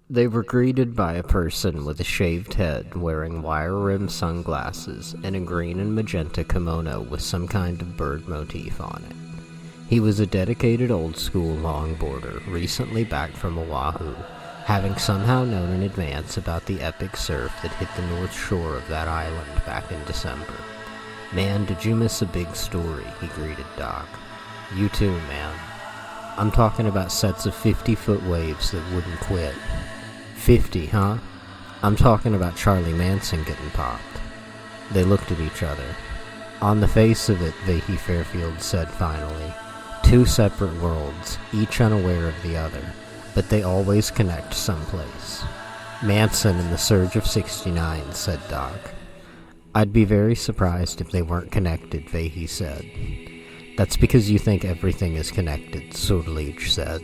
They were greeted by a person with a shaved head, wearing wire-rimmed sunglasses, and a green and magenta kimono with some kind of bird motif on it. He was a dedicated old-school longboarder, recently back from Oahu, having somehow known in advance about the epic surf that hit the north shore of that island back in December. "Man, did you miss a big story?" he greeted Doc. "You too, man. I'm talking about sets of 50-foot waves that wouldn't quit." 50, huh? I'm talking about Charlie Manson getting popped. They looked at each other. "On the face of it," Vahey Fairfield said finally, "two separate worlds, each unaware of the other, but they always connect someplace." "Manson and the surge of '69, said Doc. "I'd be very surprised if they weren't connected," Vahey said. "That's because you think everything is connected," Sorleach said.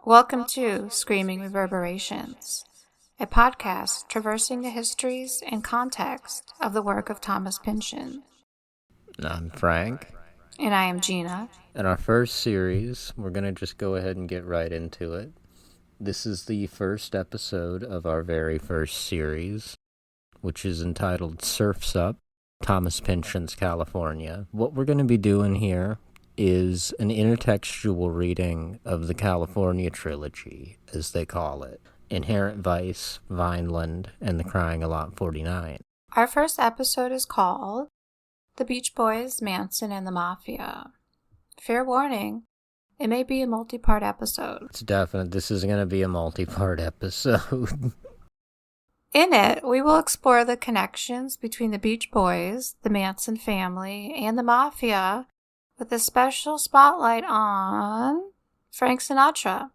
Welcome to Screaming Reverberations, a podcast traversing the histories and context of the work of Thomas Pynchon. I'm Frank. And I am Geena. In our first series, we're going to just go ahead and get right into it. This is the first episode of our very first series, which is entitled Surf's Up, Thomas Pynchon's California. What we're going to be doing here is an intertextual reading of the California trilogy, as they call it: Inherent Vice, Vineland, and The Crying of Lot 49. Our first episode is called The Beach Boys, Manson, and the Mafia. Fair warning, it may be a multi-part episode. It's definite. This is going to be a multi-part episode. In it, we will explore the connections between the Beach Boys, the Manson family, and the Mafia, with a special spotlight on Frank Sinatra.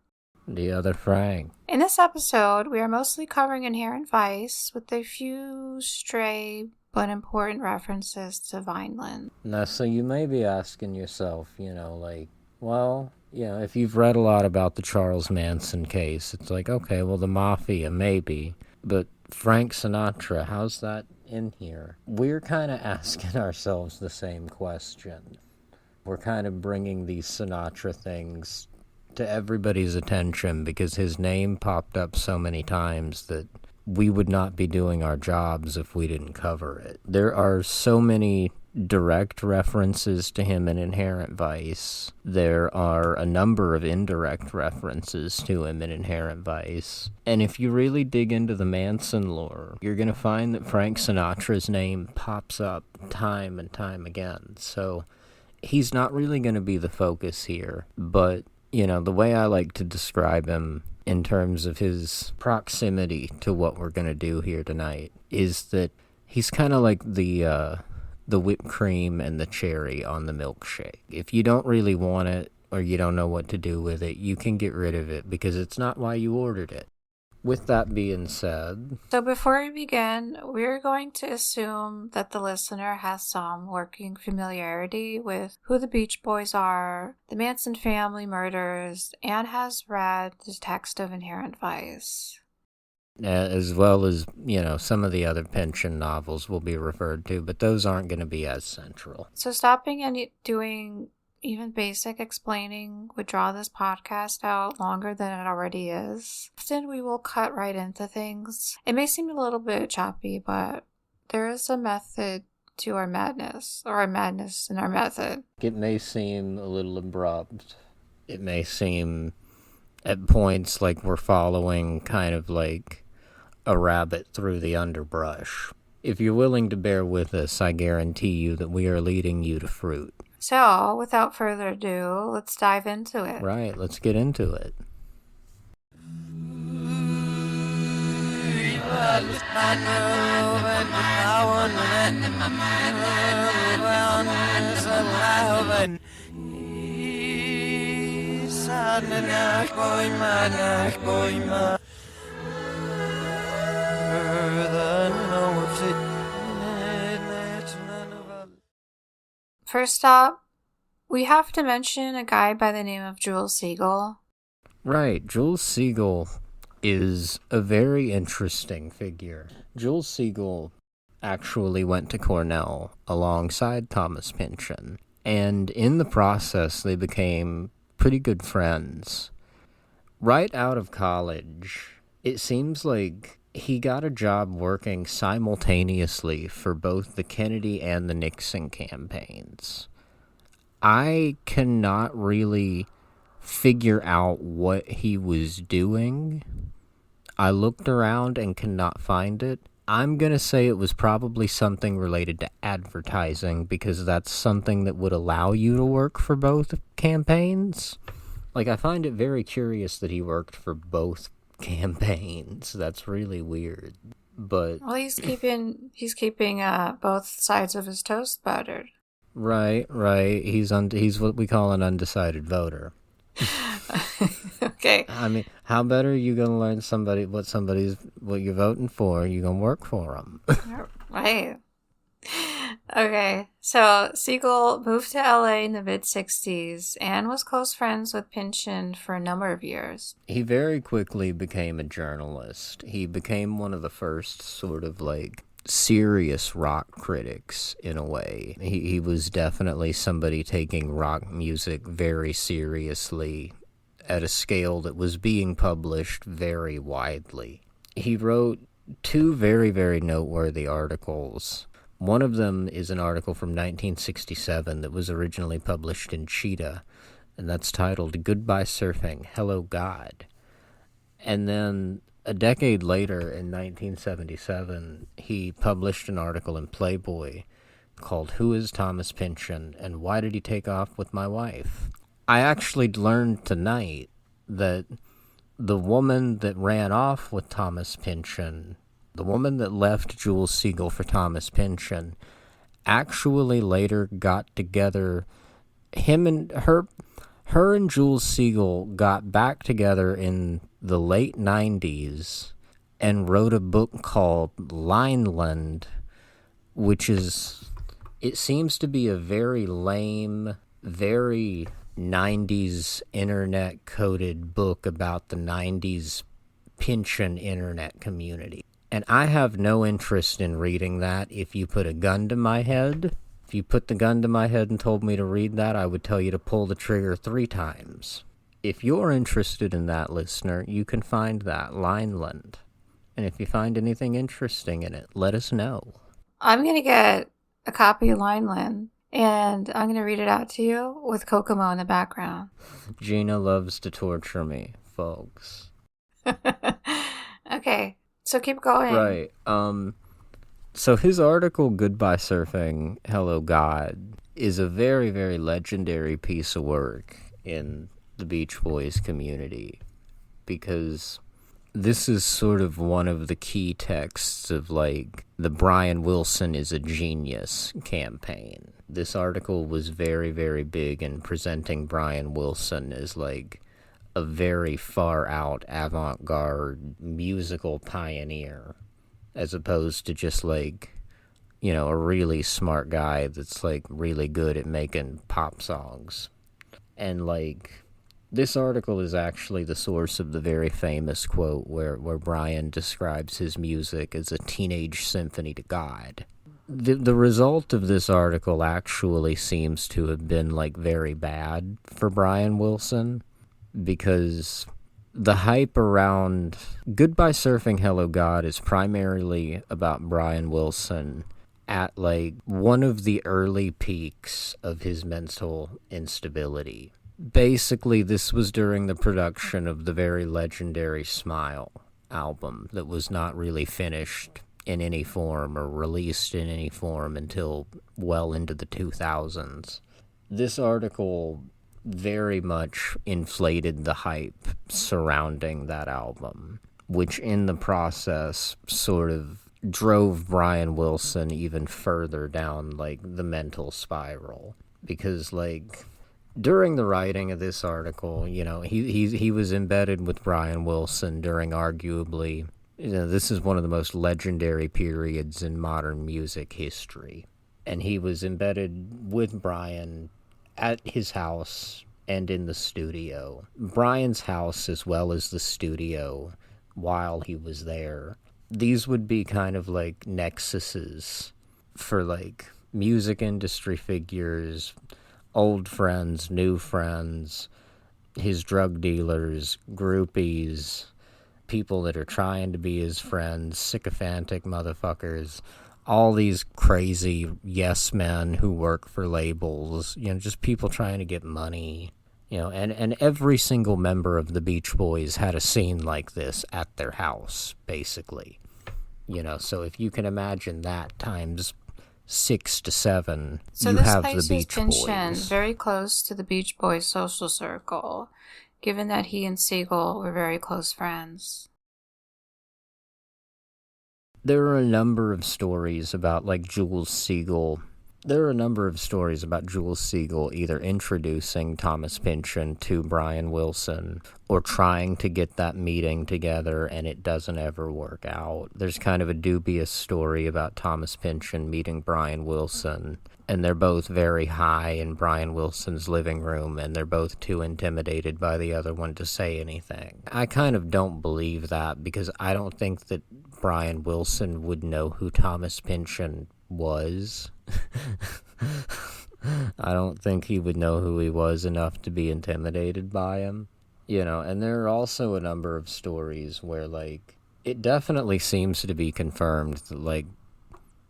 The other Frank. In this episode, we are mostly covering Inherent Vice with a few stray but important references to Vineland. Now, so you may be asking yourself, if you've read a lot about the Charles Manson case, it's like, okay, well, the Mafia, maybe, but Frank Sinatra, how's that in here? We're kind of asking ourselves the same question. We're kind of bringing these Sinatra things to everybody's attention because his name popped up so many times that we would not be doing our jobs if we didn't cover it. There are so many direct references to him in Inherent Vice. There are a number of indirect references to him in Inherent Vice. And if you really dig into the Manson lore, you're going to find that Frank Sinatra's name pops up time and time again. So he's not really going to be the focus here, but, the way I like to describe him in terms of his proximity to what we're going to do here tonight is that he's kind of like the whipped cream and the cherry on the milkshake. If you don't really want it or you don't know what to do with it, you can get rid of it because it's not why you ordered it. With that being said... So before we begin, we're going to assume that the listener has some working familiarity with who the Beach Boys are, the Manson family murders, and has read the text of Inherent Vice. As well as, some of the other Pynchon novels will be referred to, but those aren't going to be as central. So stopping and doing even basic explaining would draw this podcast out longer than it already is. Often we will cut right into things. It may seem a little bit choppy, but there is a method to our madness, or a madness in our method. It may seem a little abrupt. It may seem at points like we're following kind of like a rabbit through the underbrush. If you're willing to bear with us, I guarantee you that we are leading you to fruit. So, without further ado, let's dive into it. Right, let's get into it. First up, we have to mention a guy by the name of Jules Siegel. Right, Jules Siegel is a very interesting figure. Jules Siegel actually went to Cornell alongside Thomas Pynchon, and in the process they became pretty good friends. Right out of college, it seems like he got a job working simultaneously for both the Kennedy and the Nixon campaigns. I cannot really figure out what he was doing. I looked around and cannot find it. I'm going to say it was probably something related to advertising, because that's something that would allow you to work for both campaigns. Like, I find it very curious that he worked for both campaigns. That's really weird. But Well, he's keeping both sides of his toast buttered. right. He's what we call an undecided voter. Okay. I mean, how better are you gonna learn what you're voting for? You gonna work for them. Right. Okay. So Siegel moved to LA in the mid-60s and was close friends with Pynchon for a number of years. He very quickly became a journalist. He became one of the first sort of like serious rock critics in a way. He was definitely somebody taking rock music very seriously at a scale that was being published very widely. He wrote two very, very noteworthy articles. One of them is an article from 1967 that was originally published in Cited, and that's titled Goodbye Surfing, Hello God. And then a decade later, in 1977, he published an article in Playboy called Who is Thomas Pynchon and Why Did He Take Off with My Wife? I actually learned tonight that the woman that ran off with Thomas Pynchon, the woman that left Jules Siegel for Thomas Pynchon, actually later got together. Her and Jules Siegel got back together in the late 90s and wrote a book called Lineland, which it seems to be a very lame, very 90s internet-coded book about the 90s Pynchon internet community. And I have no interest in reading that. If you put the gun to my head and told me to read that, I would tell you to pull the trigger 3 times. If you're interested in that, listener, you can find that, Lineland. And if you find anything interesting in it, let us know. I'm going to get a copy of Lineland, and I'm going to read it out to you with Kokomo in the background. Geena loves to torture me, folks. Okay, so keep going. Right. So his article, Goodbye Surfing, Hello God, is a very, very legendary piece of work in the Beach Boys community, because this is sort of one of the key texts of like the Brian Wilson is a genius campaign. This article was very, very big in presenting Brian Wilson as like a very far out avant-garde musical pioneer, as opposed to just like, you know, a really smart guy that's like really good at making pop songs. And like, this article is actually the source of the very famous quote where Brian describes his music as a teenage symphony to God. The result of this article actually seems to have been like very bad for Brian Wilson, because the hype around Goodbye Surfing Hello God is primarily about Brian Wilson at like one of the early peaks of his mental instability. Basically, this was during the production of the very legendary Smile album that was not really finished in any form or released in any form until well into the 2000s. This article very much inflated the hype surrounding that album, which in the process sort of drove Brian Wilson even further down like the mental spiral, because like During the writing of this article, he was embedded with Brian Wilson during arguably, this is one of the most legendary periods in modern music history. And he was embedded with Brian at his house and in the studio. Brian's house as well as the studio while he was there. These would be kind of like nexuses for like music industry figures, old friends, new friends, his drug dealers, groupies, people that are trying to be his friends, sycophantic motherfuckers, all these crazy yes men who work for labels, just people trying to get money. And every single member of the Beach Boys had a scene like this at their house, basically. So if you can imagine that times 6 to 7, so you this have the places Beach Pynchon Boys. very close to the Beach Boys social circle, given that he and Siegel were very close friends. There are a number of stories about, like, Jules Siegel. There are a number of stories about Jules Siegel either introducing Thomas Pynchon to Brian Wilson or trying to get that meeting together, and it doesn't ever work out. There's kind of a dubious story about Thomas Pynchon meeting Brian Wilson, and they're both very high in Brian Wilson's living room, and they're both too intimidated by the other one to say anything. I kind of don't believe that, because I don't think that Brian Wilson would know who Thomas Pynchon was. I don't think he would know who he was enough to be intimidated by him. And there are also a number of stories where, like, it definitely seems to be confirmed that, like,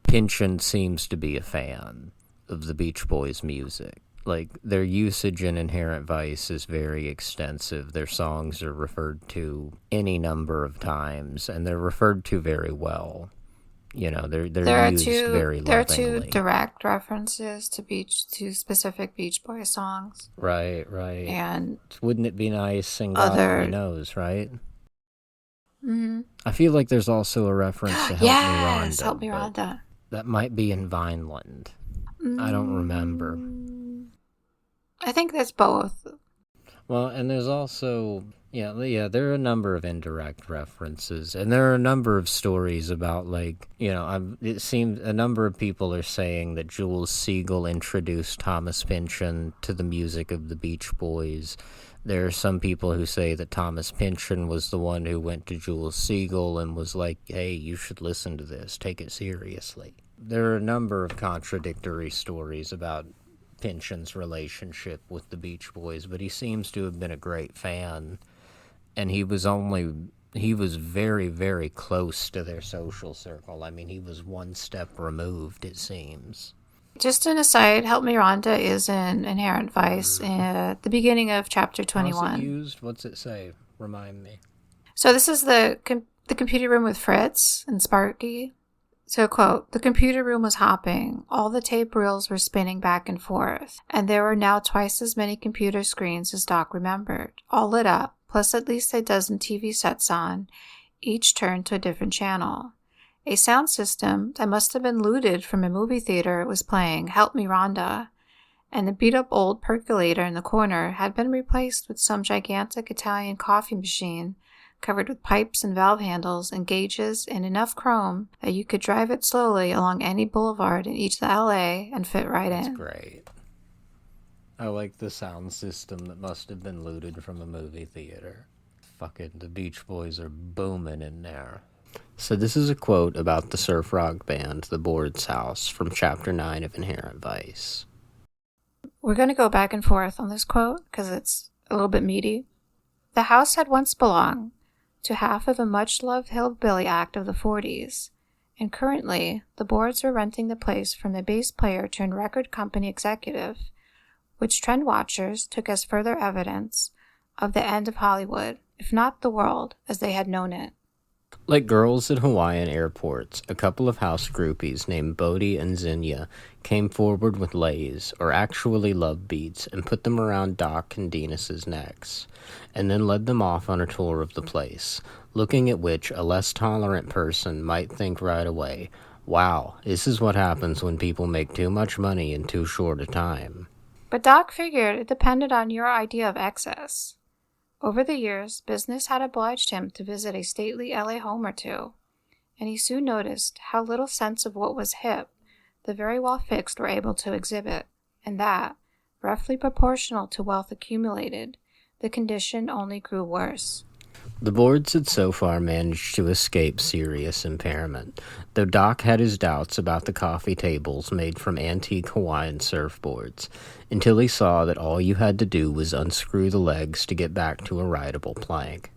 Pynchon seems to be a fan of the Beach Boys' music. Like, their usage in Inherent Vice is very extensive. Their songs are referred to any number of times, and they're referred to very well. They're used very lovingly. There are two direct references to specific Beach Boys songs. Right. And wouldn't it be nice and God only knows, right? Mm-hmm. I feel like there's also a reference to Help Me Rhonda. Yes, Help Me Rhonda. That might be in Vineland. I don't remember. I think there's both. Well, and there's also, there are a number of indirect references, and there are a number of stories about, like, it seems a number of people are saying that Jules Siegel introduced Thomas Pynchon to the music of the Beach Boys. There are some people who say that Thomas Pynchon was the one who went to Jules Siegel and was like, hey, you should listen to this, take it seriously. There are a number of contradictory stories about Pynchon's relationship with the Beach Boys, but he seems to have been a great fan, and he was very, very close to their social circle. I mean, he was one step removed, it seems. Just an aside, Help Me Rhonda is in Inherent Vice at the beginning of chapter 21. How's it used? What's it say? Remind me. So this is the computer room with Fritz and Sparky. So, quote, the computer room was hopping. All the tape reels were spinning back and forth. And there were now twice as many computer screens as Doc remembered, all lit up, plus at least a dozen TV sets on, each turned to a different channel. A sound system that must have been looted from a movie theater was playing Help Me Rhonda, and the beat-up old percolator in the corner had been replaced with some gigantic Italian coffee machine covered with pipes and valve handles and gauges and enough chrome that you could drive it slowly along any boulevard in each of LA and fit right in. That's great. I like the sound system that must have been looted from a movie theater. Fucking the Beach Boys are booming in there. So this is a quote about the surf rock band, The Board's House, from Chapter 9 of Inherent Vice. We're going to go back and forth on this quote because it's a little bit meaty. The house had once belonged to half of a much-loved hillbilly act of the 40s, and currently the Boards are renting the place from the bass player turned record company executive, which trend watchers took as further evidence of the end of Hollywood, if not the world, as they had known it. Like girls at Hawaiian airports, a couple of house groupies named Bodie and Zinnia came forward with lays, or actually love beats, and put them around Doc and Denis's necks, and then led them off on a tour of the place, looking at which a less tolerant person might think right away, wow, this is what happens when people make too much money in too short a time. But Doc figured it depended on your idea of excess. Over the years, business had obliged him to visit a stately LA home or two, and he soon noticed how little sense of what was hip the very well-fixed were able to exhibit, and that, roughly proportional to wealth accumulated, the condition only grew worse. The boards had so far managed to escape serious impairment, though Doc had his doubts about the coffee tables made from antique Hawaiian surfboards, until he saw that all you had to do was unscrew the legs to get back to a rideable plank.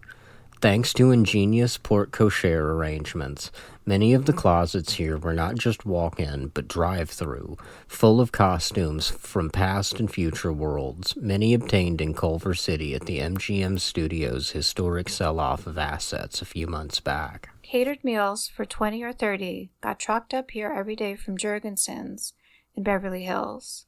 Thanks to ingenious porte-cochere arrangements, many of the closets here were not just walk-in, but drive-through, full of costumes from past and future worlds, many obtained in Culver City at the MGM Studios' historic sell-off of assets a few months back. Catered meals for 20 or 30 got trucked up here every day from Jurgensen's in Beverly Hills.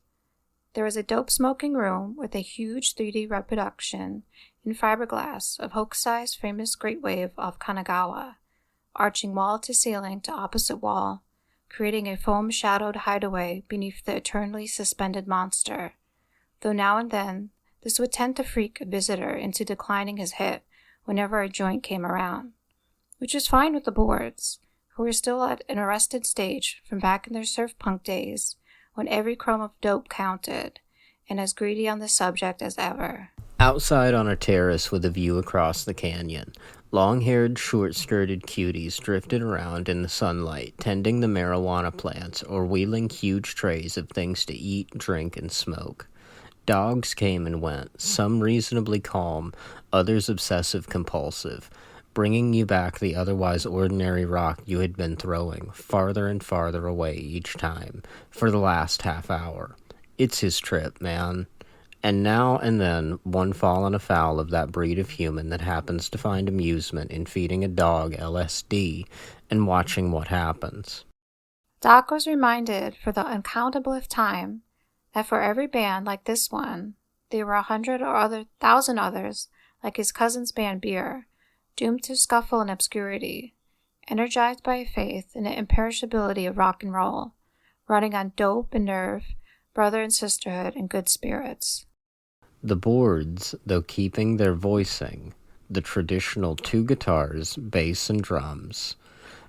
There was a dope smoking room with a huge 3D reproduction in fiberglass of Hokusai's famous Great Wave off Kanagawa, arching wall to ceiling to opposite wall, creating a foam-shadowed hideaway beneath the eternally suspended monster, though now and then this would tend to freak a visitor into declining his hit whenever a joint came around, which was fine with the boards, who were still at an arrested stage from back in their surf punk days when every crumb of dope counted, and as greedy on the subject as ever. Outside on a terrace with a view across the canyon, long-haired, short-skirted cuties drifted around in the sunlight, tending the marijuana plants or wheeling huge trays of things to eat, drink, and smoke. Dogs came and went, some reasonably calm, others obsessive-compulsive, bringing you back the otherwise ordinary rock you had been throwing, farther and farther away each time, for the last half hour. It's his trip, man. And now and then, one fallen afoul of that breed of human that happens to find amusement in feeding a dog LSD and watching what happens. Doc was reminded for the uncountableth time that for every band like this one, there were 100 or 1,000 others like his cousin's band Beer, doomed to scuffle in obscurity, energized by a faith in the imperishability of rock and roll, running on dope and nerve, brother and sisterhood, and good spirits. The boards, though keeping their voicing, the traditional 2 guitars, bass and drums,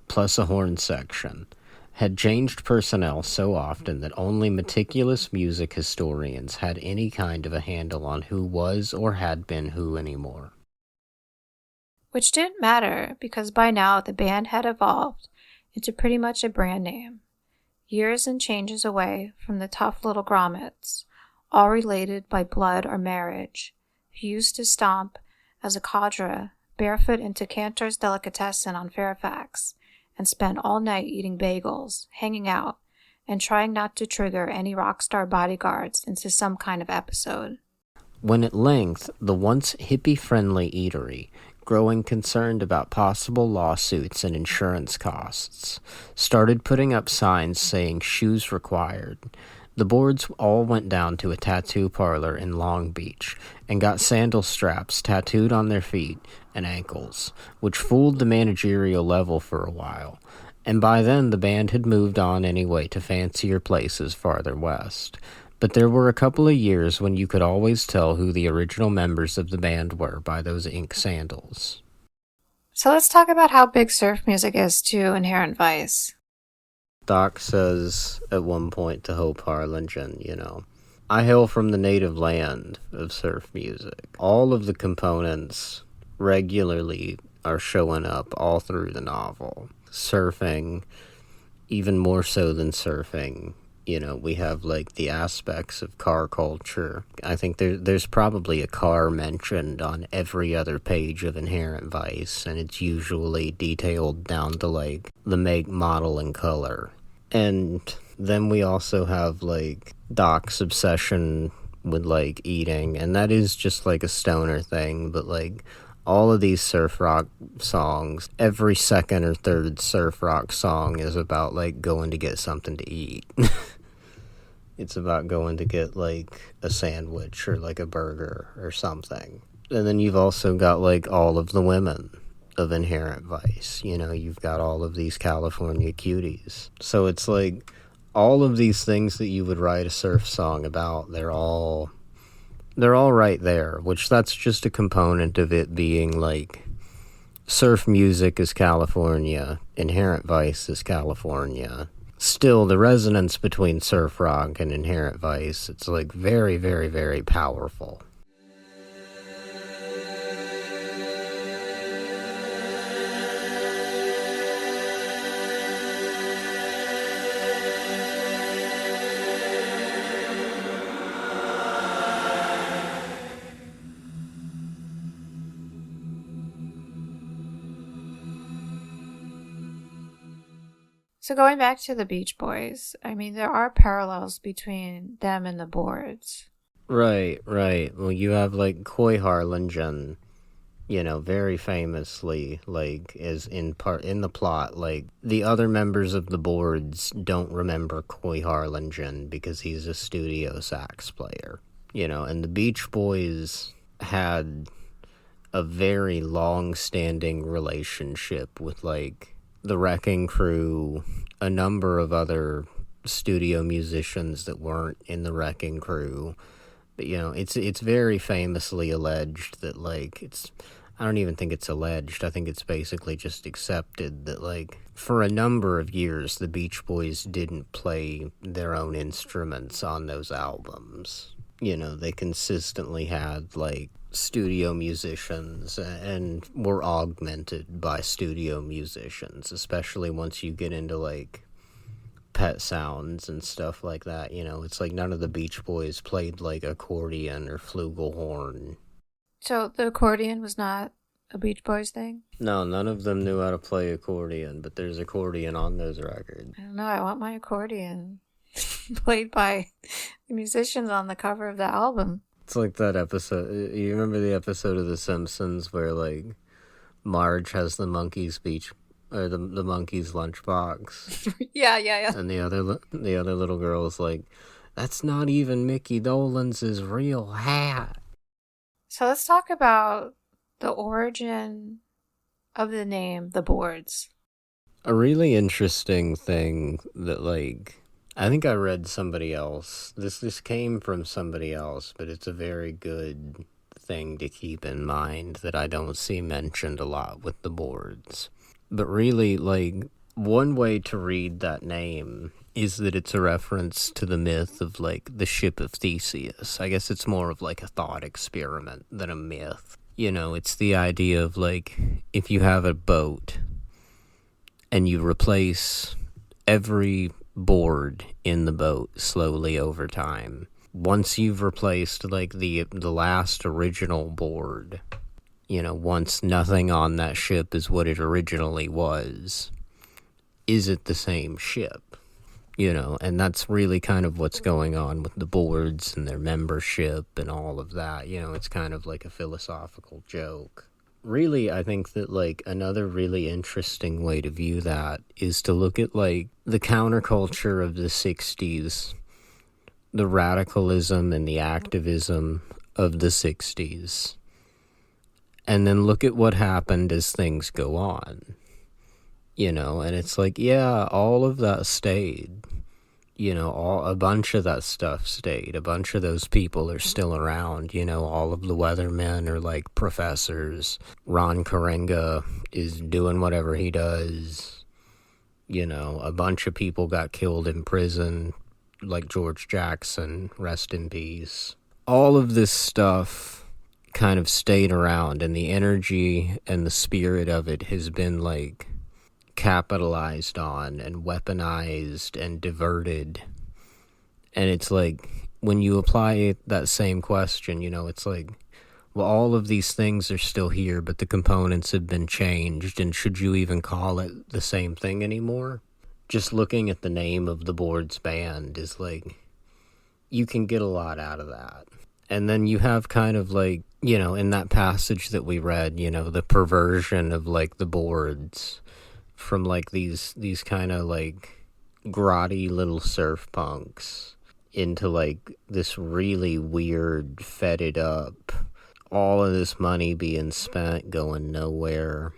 plus a horn section, had changed personnel so often that only meticulous music historians had any kind of a handle on who was or had been who anymore. Which didn't matter, because by now the band had evolved into pretty much a brand name, years and changes away from the tough little grommets, all related by blood or marriage, who used to stomp as a cadre barefoot into Cantor's Delicatessen on Fairfax, and spend all night eating bagels, hanging out, and trying not to trigger any rock star bodyguards into some kind of episode. When at length the once hippie-friendly eatery, growing concerned about possible lawsuits and insurance costs, started putting up signs saying shoes required, the boards all went down to a tattoo parlor in Long Beach and got sandal straps tattooed on their feet and ankles, which fooled the managerial level for a while, and by then the band had moved on anyway to fancier places farther west. But there were a couple of years when you could always tell who the original members of the band were by those ink sandals. So let's talk about how big surf music is to Inherent Vice. Doc says at one point to Hope Harlingen, I hail from the native land of surf music. All of the components regularly are showing up all through the novel. Surfing, even more so than surfing, we have the aspects of car culture. I think there's probably a car mentioned on every other page of Inherent Vice, and it's usually detailed down to the make, model, and color. And then we also have Doc's obsession with eating, and that is just a stoner thing, but all of these surf rock songs, every second or third surf rock song is about going to get something to eat. It's about going to get a sandwich or a burger or something. And then you've also got all of the women of Inherent Vice. You've got all of these California cuties. So it's all of these things that you would write a surf song about, they're all right there, which that's just a component of it being like surf music is California, Inherent Vice is California. Still, the resonance between surf rock and Inherent Vice, it's like very, very, very powerful. So going back to the Beach Boys, I mean, there are parallels between them and the Boards. Right. Well, you have, like, Coy Harlingen, you know, very famously, like, is in the plot, like, the other members of the Boards don't remember Coy Harlingen because he's a studio sax player, you know, and the Beach Boys had a very long-standing relationship with, like, the Wrecking Crew, a number of other studio musicians that weren't in the Wrecking Crew. But, you know, it's very famously alleged that, like, I don't even think it's alleged, I think it's basically just accepted that, like, for a number of years, the Beach Boys didn't play their own instruments on those albums. You know, they consistently had, like, studio musicians and were augmented by studio musicians, especially once you get into, like, Pet Sounds and stuff like that. You know, it's like none of the Beach Boys played, like, accordion or flugelhorn. So the accordion was not a Beach Boys thing? No, none of them knew how to play accordion, but there's accordion on those records. I don't know, I want my accordion played by the musicians on the cover of the album. It's like that episode, you remember the episode of The Simpsons where, like, Marge has the monkey's the monkey's lunchbox? Yeah. And the other little girl is like, that's not even Mickey Dolenz' real hat. So let's talk about the origin of the name, the Boards. A really interesting thing that, like, I think I read somebody else. This came from somebody else, but it's a very good thing to keep in mind that I don't see mentioned a lot with the Boards. But really, like, one way to read that name is that it's a reference to the myth of, like, the ship of Theseus. I guess it's more of, like, a thought experiment than a myth. You know, it's the idea of, like, if you have a boat and you replace every board in the boat slowly over time, once you've replaced, like, the last original board, you know, once nothing on that ship is what it originally was, is it the same ship? You know, and that's really kind of what's going on with the Boards and their membership and all of that. You know, it's kind of like a philosophical joke. Really, I think that, like, another really interesting way to view that is to look at, like, the counterculture of the 60s, the radicalism and the activism of the 60s, and then look at what happened as things go on. You know, and it's like, yeah, all of that stayed. You know, a bunch of that stuff stayed. A bunch of those people are still around. You know, all of the weathermen are, like, professors. Ron Karenga is doing whatever he does. You know, a bunch of people got killed in prison, like George Jackson, rest in peace. All of this stuff kind of stayed around, and the energy and the spirit of it has been, like, capitalized on and weaponized and diverted. And it's like, when you apply that same question, you know, it's like, well, all of these things are still here, but the components have been changed, and should you even call it the same thing anymore? Just looking at the name of the Boards band is like, you can get a lot out of that. And then you have kind of, like, you know, in that passage that we read, you know, the perversion of, like, the Boards from, like, these kind of, like, grotty little surf punks into, like, this really weird, fetid up, all of this money being spent going nowhere,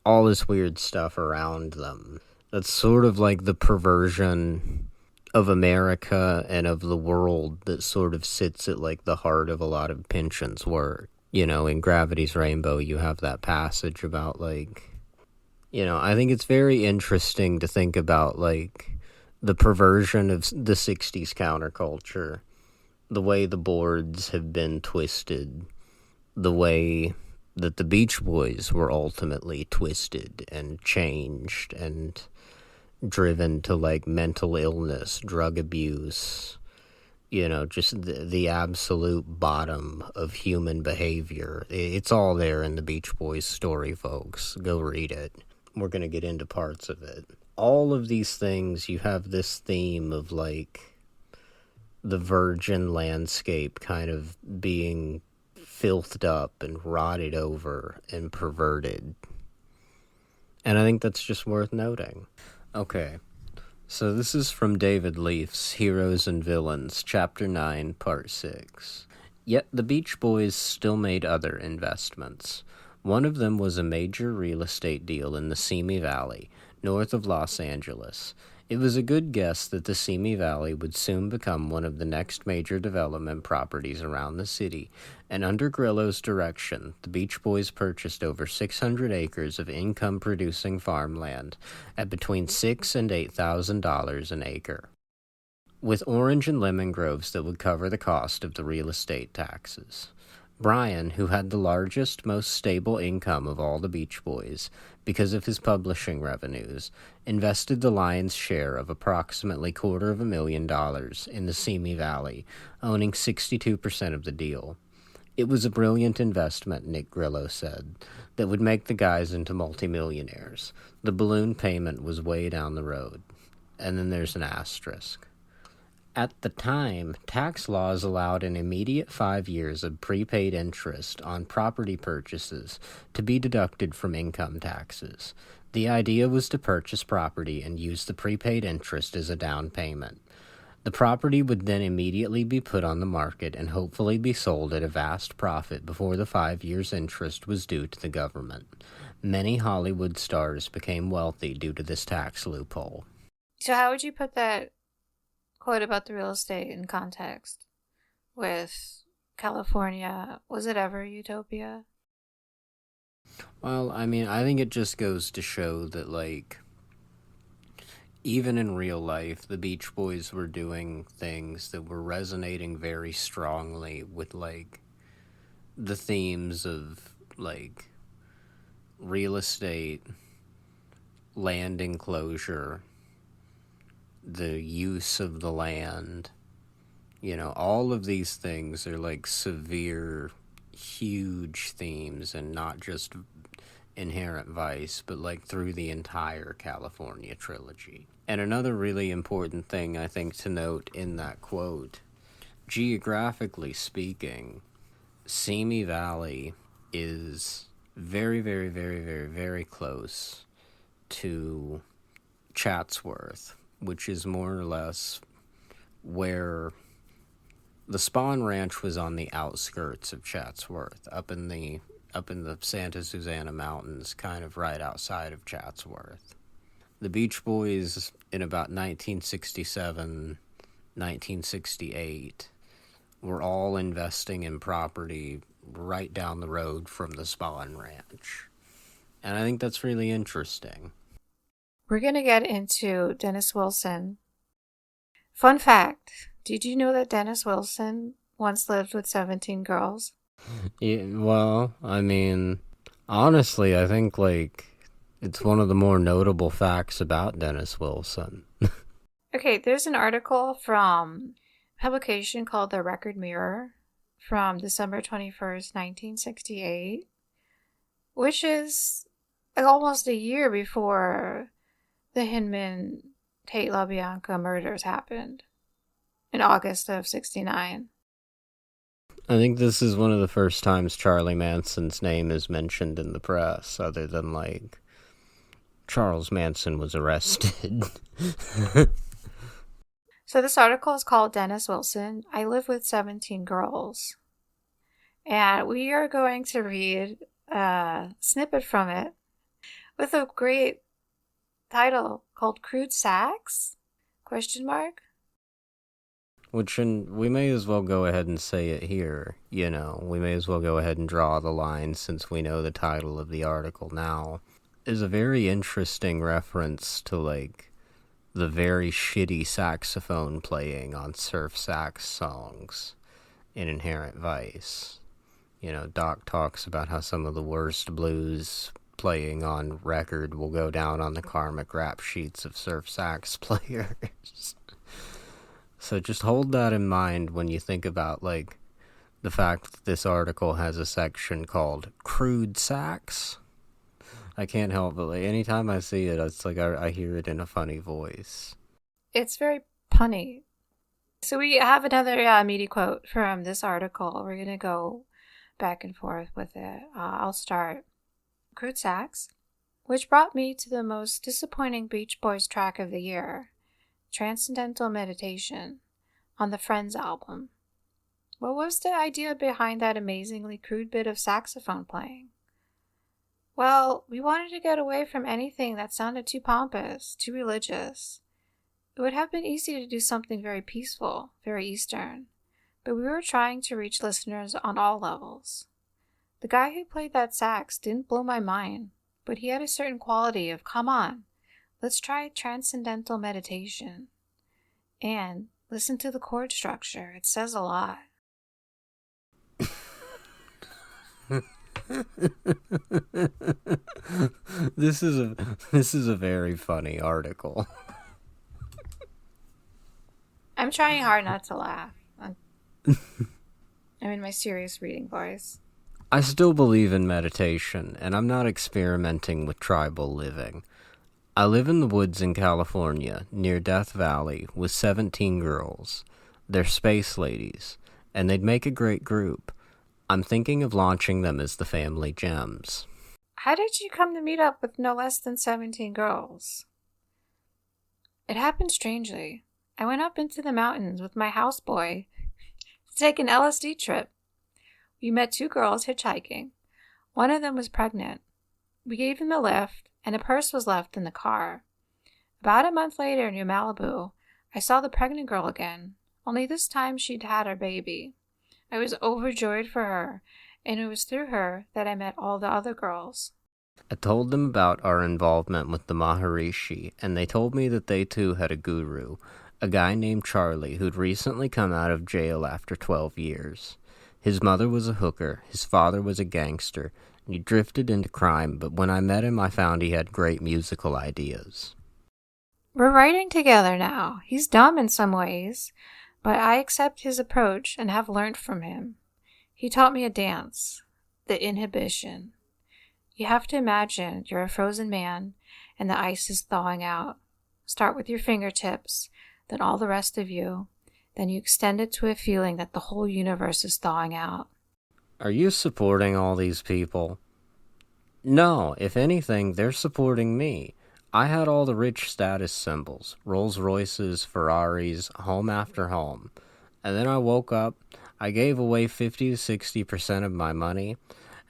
all this weird stuff around them. That's sort of like the perversion of America and of the world that sort of sits at like the heart of a lot of Pynchon's work. You know, in Gravity's Rainbow, you have that passage about like, you know, I think it's very interesting to think about like the perversion of the 60s counterculture, the way the boards have been twisted, the way that the Beach Boys were ultimately twisted and changed and driven to like mental illness, drug abuse, you know, just the absolute bottom of human behavior. It's all there in the Beach Boys story, folks. Go read it. We're going to get into parts of it. All of these things, you have this theme of like the virgin landscape kind of being filthed up and rotted over and perverted. And I think that's just worth noting. Okay, so this is from David Leaf's Heroes and Villains, Chapter 9, Part 6. Yet the Beach Boys still made other investments. One of them was a major real estate deal in the Simi Valley, north of Los Angeles. It was a good guess that the Simi Valley would soon become one of the next major development properties around the city, and under Grillo's direction, the Beach Boys purchased over 600 acres of income-producing farmland at between $6,000 and $8,000 an acre, with orange and lemon groves that would cover the cost of the real estate taxes. Brian, who had the largest, most stable income of all the Beach Boys, because of his publishing revenues, invested the lion's share of approximately $250,000 in the Simi Valley, owning 62% of the deal. It was a brilliant investment, Nick Grillo said, that would make the guys into multimillionaires. The balloon payment was way down the road. And then there's an asterisk. At the time, tax laws allowed an immediate 5 years of prepaid interest on property purchases to be deducted from income taxes. The idea was to purchase property and use the prepaid interest as a down payment. The property would then immediately be put on the market and hopefully be sold at a vast profit before the 5 years' interest was due to the government. Many Hollywood stars became wealthy due to this tax loophole. So how would you put that quote about the real estate in context with California? Was it ever utopia? Well, I mean, I think it just goes to show that, like, even in real life, the Beach Boys were doing things that were resonating very strongly with, like, the themes of, like, real estate, land enclosure, the use of the land, you know, all of these things are like severe, huge themes, and not just inherent vice, but like through the entire California trilogy. And another really important thing I think to note in that quote, geographically speaking, Simi Valley is very, very, very, very, very close to Chatsworth, which is more or less where the Spawn Ranch was, on the outskirts of Chatsworth, up in the Santa Susana Mountains, kind of right outside of Chatsworth. The Beach Boys in about 1967, 1968 were all investing in property right down the road from the Spawn Ranch. And I think that's really interesting. We're going to get into Dennis Wilson. Fun fact, did you know that Dennis Wilson once lived with 17 girls? Yeah, well, I mean, honestly, I think, like, it's one of the more notable facts about Dennis Wilson. Okay, there's an article from a publication called The Record Mirror from December 21st, 1968, which is almost a year before the Hinman Tate LaBianca murders happened in August of 69. I think this is one of the first times Charlie Manson's name is mentioned in the press, other than, like, Charles Manson was arrested. So this article is called Dennis Wilson, I Live with 17 Girls. And we are going to read a snippet from it with a great title called Crude Sax? Question mark? We may as well go ahead and say it here, you know. We may as well go ahead and draw the line since we know the title of the article now. Is a very interesting reference to, like, the very shitty saxophone playing on surf sax songs in Inherent Vice. You know, Doc talks about how some of the worst blues playing on record will go down on the karmic rap sheets of surf sax players. So just hold that in mind when you think about, like, the fact that this article has a section called Crude Sax. I can't help but, like, anytime I see it, it's like I hear it in a funny voice. It's very punny. So we have another meaty quote from this article. We're going to go back and forth with it. I'll start. Crude Sax, which brought me to the most disappointing Beach Boys track of the year, Transcendental Meditation, on the Friends album. What was the idea behind that amazingly crude bit of saxophone playing? Well, we wanted to get away from anything that sounded too pompous, too religious. It would have been easy to do something very peaceful, very Eastern, but we were trying to reach listeners on all levels. The guy who played that sax didn't blow my mind, but he had a certain quality of, come on, let's try transcendental meditation. And listen to the chord structure, it says a lot. This is a very funny article. I'm trying hard not to laugh. I'm in my serious reading voice. I still believe in meditation, and I'm not experimenting with tribal living. I live in the woods in California, near Death Valley, with 17 girls. They're space ladies, and they'd make a great group. I'm thinking of launching them as the Family Gems. How did you come to meet up with no less than 17 girls? It happened strangely. I went up into the mountains with my houseboy to take an LSD trip. We met 2 girls hitchhiking. One of them was pregnant. We gave them a lift, and a purse was left in the car. About a month later near Malibu, I saw the pregnant girl again, only this time she'd had her baby. I was overjoyed for her, and it was through her that I met all the other girls. I told them about our involvement with the Maharishi, and they told me that they too had a guru, a guy named Charlie who'd recently come out of jail after 12 years. His mother was a hooker, his father was a gangster, and he drifted into crime, but when I met him I found he had great musical ideas. We're writing together now. He's dumb in some ways, but I accept his approach and have learned from him. He taught me a dance, the inhibition. You have to imagine you're a frozen man and the ice is thawing out. Start with your fingertips, then all the rest of you. Then you extend it to a feeling that the whole universe is thawing out. Are you supporting all these people? No, if anything, they're supporting me. I had all the rich status symbols, Rolls Royces, Ferraris, home after home. And then I woke up, I gave away 50 to 60% of my money,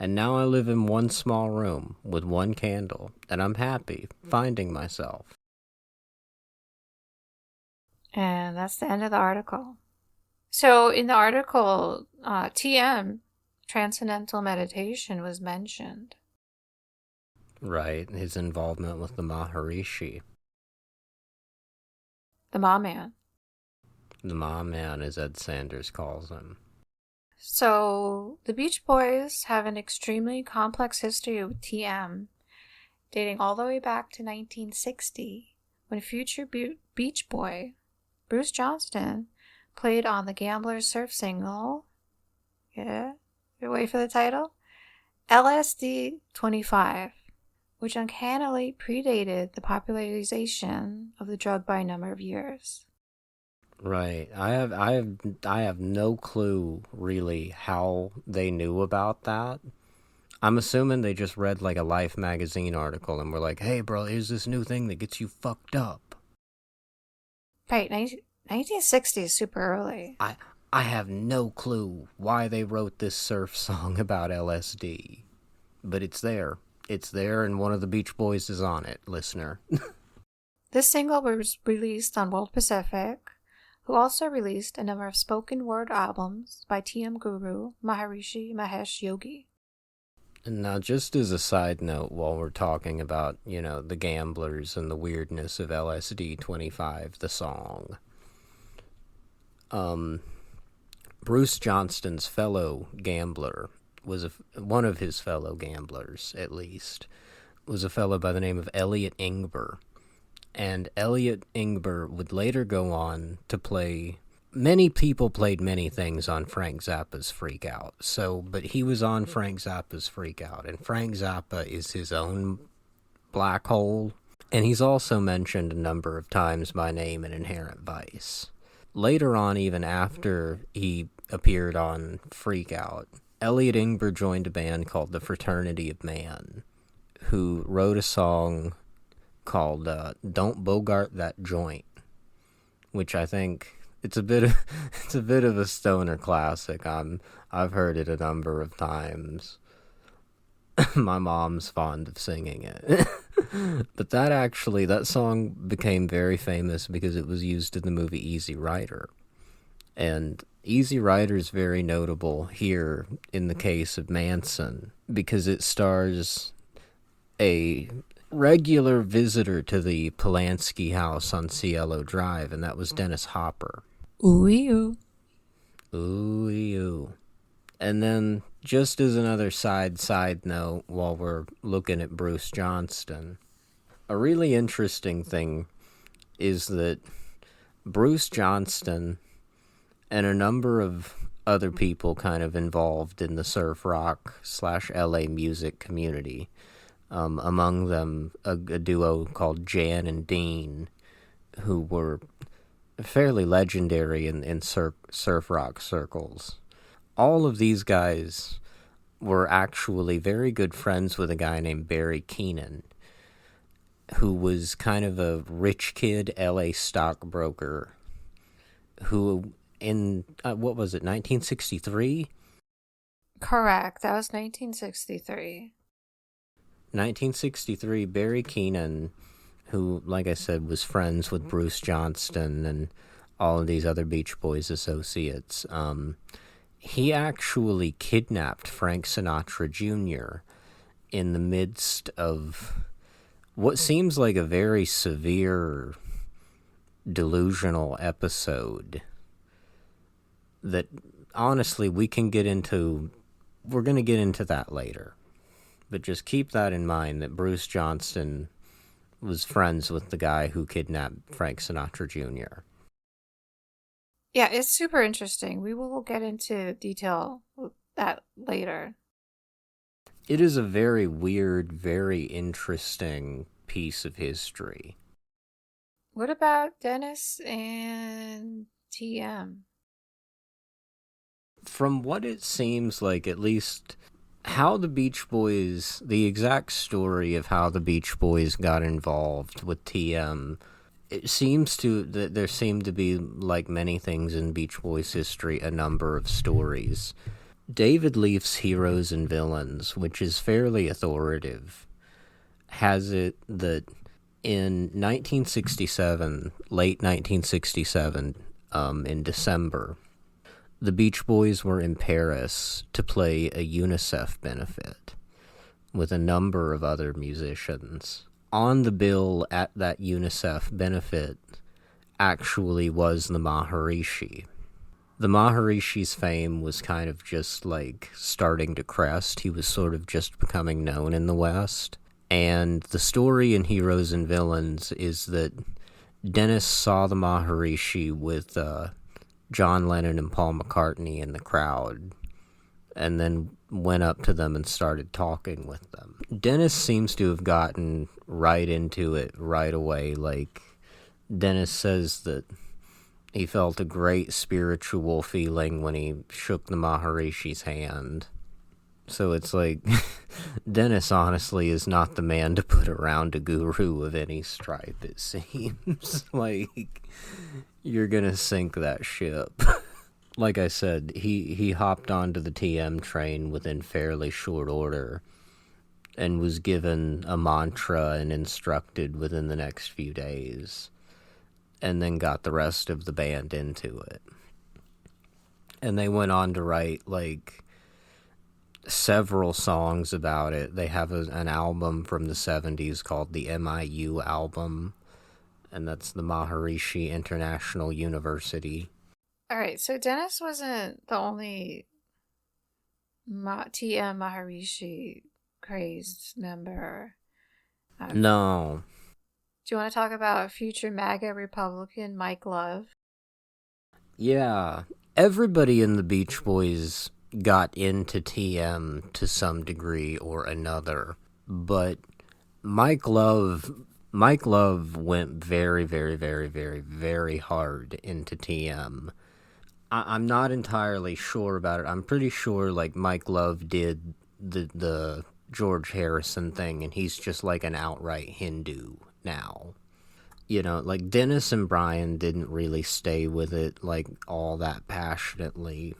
and now I live in one small room with one candle, and I'm happy, finding myself. And that's the end of the article. So in the article, TM, Transcendental Meditation, was mentioned. Right, his involvement with the Maharishi. The Mom Man. The Mom Man, as Ed Sanders calls him. So the Beach Boys have an extremely complex history with TM, dating all the way back to 1960, when future Beach Boy Bruce Johnston played on the Gambler's Surf single. Yeah, you wait for the title? LSD 25, which uncannily predated the popularization of the drug by a number of years. Right. I have no clue really how they knew about that. I'm assuming they just read like a Life magazine article and were like, "Hey, bro, here's this new thing that gets you fucked up." Right, 1960 is super early. I have no clue why they wrote this surf song about LSD, but it's there. It's there, and one of the Beach Boys is on it, listener. This single was released on World Pacific, who also released a number of spoken word albums by TM guru Maharishi Mahesh Yogi. And now, just as a side note, while we're talking about, the gamblers and the weirdness of LSD 25, the song, Bruce Johnston's fellow gambler one of his fellow gamblers, at least, was a fellow by the name of Elliot Ingber. And Elliot Ingber would later go on to play... Many people played many things on Frank Zappa's Freak Out. But he was on Frank Zappa's Freak Out. And Frank Zappa is his own black hole. And he's also mentioned a number of times by name in Inherent Vice. Later on, even after he appeared on Freak Out, Elliot Ingber joined a band called the Fraternity of Man, who wrote a song called Don't Bogart That Joint, which I think it's a bit of a stoner classic. I've heard it a number of times. My mom's fond of singing it. But that song became very famous because it was used in the movie Easy Rider. And Easy Rider is very notable here in the case of Manson because it stars a regular visitor to the Polanski house on Cielo Drive, and that was Dennis Hopper. Ooh-ee-oo. Ooh-ee-oo. And then, just as another side note, while we're looking at Bruce Johnston, a really interesting thing is that Bruce Johnston and a number of other people kind of involved in the surf rock / LA music community, among them a duo called Jan and Dean, who were fairly legendary in surf rock circles. All of these guys were actually very good friends with a guy named Barry Keenan, who was kind of a rich kid LA stockbroker who in, 1963? Correct. That was 1963. 1963, Barry Keenan, who, like I said, was friends with Bruce Johnston and all of these other Beach Boys associates, he actually kidnapped Frank Sinatra Jr. in the midst of what seems like a very severe delusional episode that, honestly, we're going to get into that later. But just keep that in mind, that Bruce Johnston was friends with the guy who kidnapped Frank Sinatra Jr. Yeah, it's super interesting. We will get into detail with that later. It is a very weird, very interesting piece of history. What about Dennis and TM? From what it seems like, at least, how the Beach Boys, the exact story of how the Beach Boys got involved with TM, it seems that there seem to be, like many things in Beach Boys history, a number of stories. David Leaf's Heroes and Villains, which is fairly authoritative, has it that in 1967, late 1967, in December, the Beach Boys were in Paris to play a UNICEF benefit with a number of other musicians. On the bill at that UNICEF benefit actually was the Maharishi. The Maharishi's fame was kind of just like starting to crest. He was sort of just becoming known in the West. And the story in Heroes and Villains is that Dennis saw the Maharishi with John Lennon and Paul McCartney in the crowd, and then went up to them and started talking with them. Dennis seems to have gotten right into it right away. Like, Dennis says that he felt a great spiritual feeling when he shook the Maharishi's hand. So it's like, Dennis honestly is not the man to put around a guru of any stripe, it seems. Like, you're gonna sink that ship. Like I said, he hopped onto the TM train within fairly short order and was given a mantra and instructed within the next few days. and then got the rest of the band into it. And they went on to write, like, several songs about it. They have an album from the 70s called the MIU album, and that's the Maharishi International University. Alright, so Dennis wasn't the only TM Maharishi crazed member. No. Do you want to talk about future MAGA Republican Mike Love? Yeah. Everybody in the Beach Boys got into TM to some degree or another, but Mike Love went very, very, very, very, very hard into TM. I'm not entirely sure about it. I'm pretty sure, like, Mike Love did the George Harrison thing, and he's just like an outright Hindu now. You know, like, Dennis and Brian didn't really stay with it, like, all that passionately.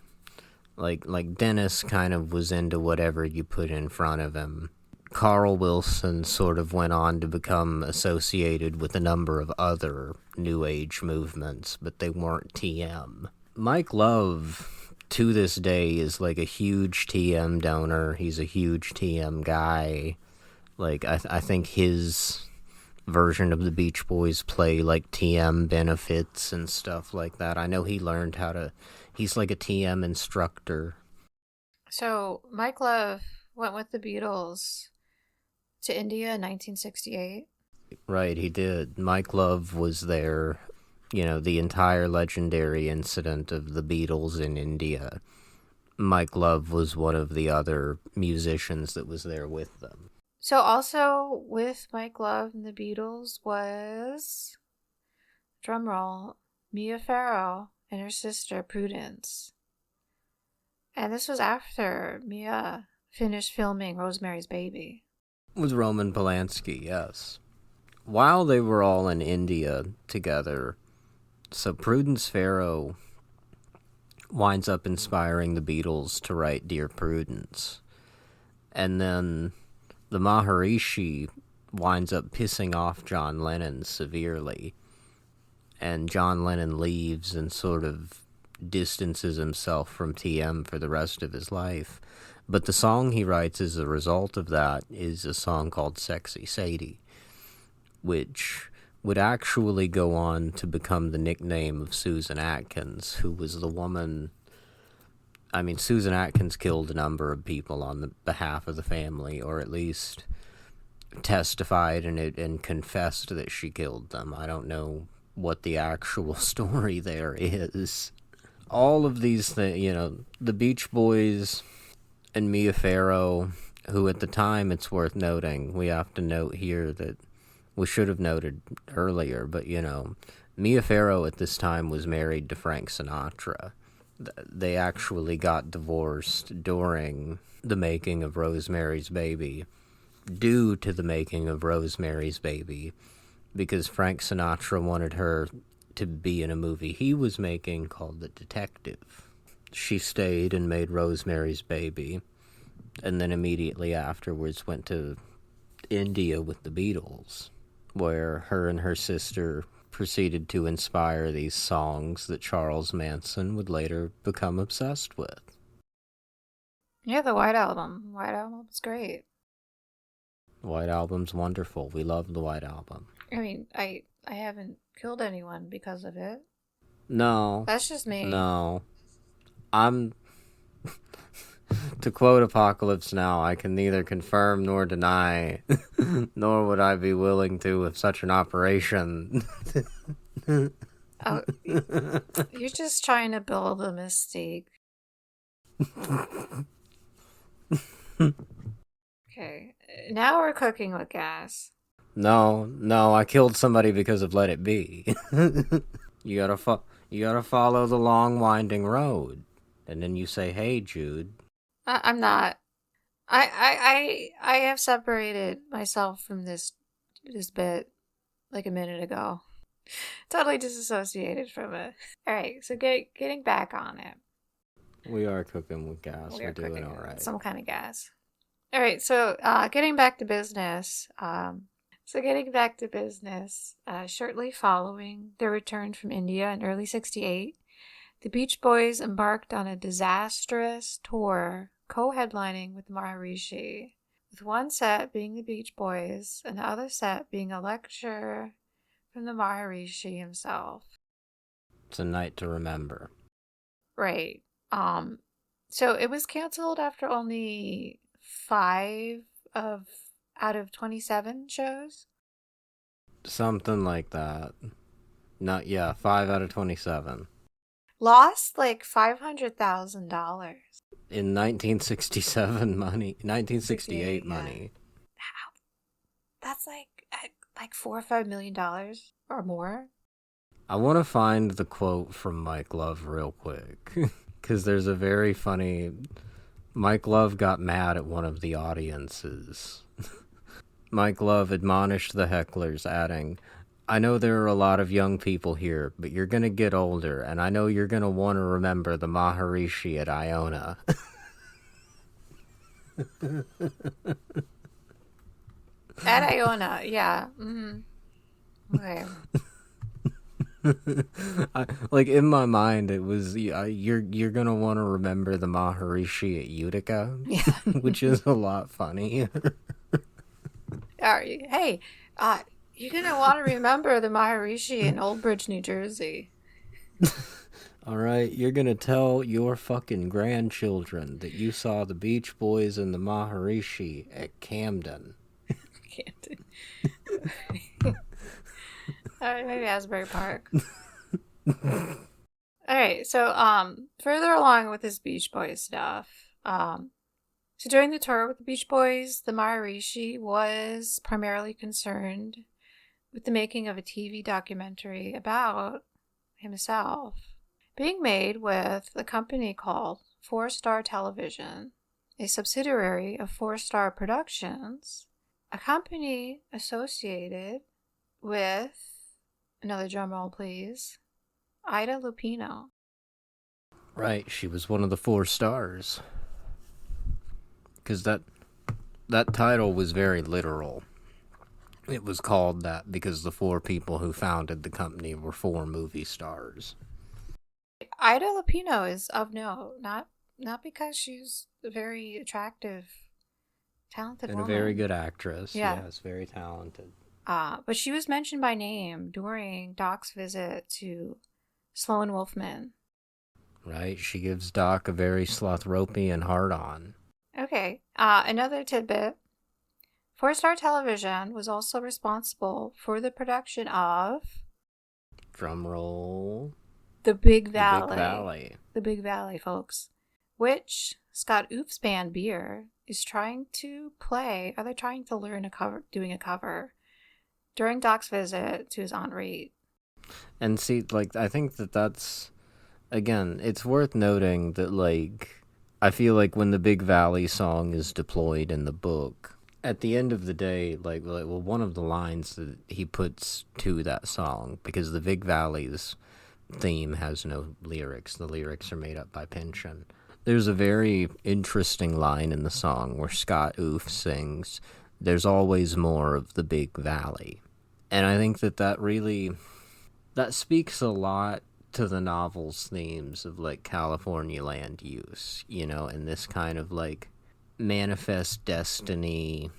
Like Dennis kind of was into whatever you put in front of him. Carl Wilson sort of went on to become associated with a number of other New Age movements, but they weren't TM. Mike Love, to this day, is like a huge TM donor. He's a huge TM guy. Like, I think his version of the Beach Boys play, like, TM benefits and stuff like that. I know he learned how to... He's like a TM instructor. So, Mike Love went with the Beatles to India in 1968. Right, he did. Mike Love was there, you know, the entire legendary incident of the Beatles in India. Mike Love was one of the other musicians that was there with them. So also with Mike Love and the Beatles was, drumroll, Mia Farrow and her sister Prudence. And this was after Mia finished filming Rosemary's Baby. With Roman Polanski, yes. While they were all in India together, so Prudence Farrow winds up inspiring the Beatles to write Dear Prudence. And then the Maharishi winds up pissing off John Lennon severely. And John Lennon leaves and sort of distances himself from TM for the rest of his life. But the song he writes as a result of that is a song called Sexy Sadie, which would actually go on to become the nickname of Susan Atkins, who was the woman... I mean, Susan Atkins killed a number of people on the behalf of the family, or at least testified and confessed that she killed them. I don't know what the actual story there is. All of these things, you know, the Beach Boys and Mia Farrow, who at the time, it's worth noting, we have to note here that we should have noted earlier, but, you know, Mia Farrow at this time was married to Frank Sinatra. They actually got divorced during the making of Rosemary's Baby, due to the making of Rosemary's Baby, because Frank Sinatra wanted her to be in a movie he was making called The Detective. She stayed and made Rosemary's Baby, and then immediately afterwards went to India with the Beatles, where her and her sister proceeded to inspire these songs that Charles Manson would later become obsessed with. Yeah, the White Album. White Album's great. White Album's wonderful. We love the White Album. I mean, I haven't killed anyone because of it. No. That's just me. No. I'm... To quote Apocalypse Now, I can neither confirm nor deny, nor would I be willing to with such an operation. Oh, you're just trying to build a mystique. Okay, now we're cooking with gas. No, I killed somebody because of Let It Be. You gotta follow the long winding road, and then you say, "Hey, Jude." I'm not. I have separated myself from this bit like a minute ago. Totally disassociated from it. All right, so getting back on it. We are cooking with gas. We're doing cooking all right. some kind of gas. All right, so getting back to business. So getting back to business, shortly following their return from India in early 68, the Beach Boys embarked on a disastrous tour, co-headlining with Maharishi, with one set being the Beach Boys and the other set being a lecture from the Maharishi himself. It's a night to remember. Right. So it was canceled after only 5 out of 27 shows. Something like that. 5 out of 27. Lost like $500,000. In 1967 money, 1968 yeah. money. That's like $4 or $5 million or more. I want to find the quote from Mike Love real quick, because there's a very funny... Mike Love got mad at one of the audiences. Mike Love admonished the hecklers, adding, "I know there are a lot of young people here, but you're going to get older, and I know you're going to want to remember the Maharishi at Iona." At Iona, yeah. Mm-hmm. Okay. In my mind, it was you're gonna want to remember the Maharishi at Utica, yeah. which is a lot funny. Hey, you're gonna want to remember the Maharishi in Old Bridge, New Jersey. All right, you're gonna tell your fucking grandchildren that you saw the Beach Boys and the Maharishi at Camden. Camden. Maybe Asbury Park. Alright, so further along with this Beach Boys stuff, so during the tour with the Beach Boys, the Maharishi was primarily concerned with the making of a TV documentary about himself, being made with a company called 4-Star Television, a subsidiary of 4-Star Productions, a company associated with, another drum roll please, Ida Lupino. Right, she was one of the 4 stars. Because that title was very literal. It was called that because the 4 people who founded the company were 4 movie stars. Ida Lupino is of note, not because she's a very attractive, talented and woman. A very good actress. Yeah. Yes, very talented. But she was mentioned by name during Doc's visit to Sloan Wolfman. Right, she gives Doc a very Slothropian hard-on. Okay, another tidbit. 4-Star Television was also responsible for the production of... Drum roll. The Big Valley. The Big Valley. The Big Valley, folks. Which Scott Oof's band Beer is trying to play, or they're trying to learn doing a cover during Doc's visit to his Aunt Reed. And see, I think that's, again, it's worth noting that, I feel like when the Big Valley song is deployed in the book, at the end of the day, one of the lines that he puts to that song, because the Big Valley's theme has no lyrics, the lyrics are made up by Pynchon. There's a very interesting line in the song where Scott Oof sings, "There's always more of the Big Valley." And I think that really, that speaks a lot to the novel's themes of, California land use, and this kind of, manifest destiny,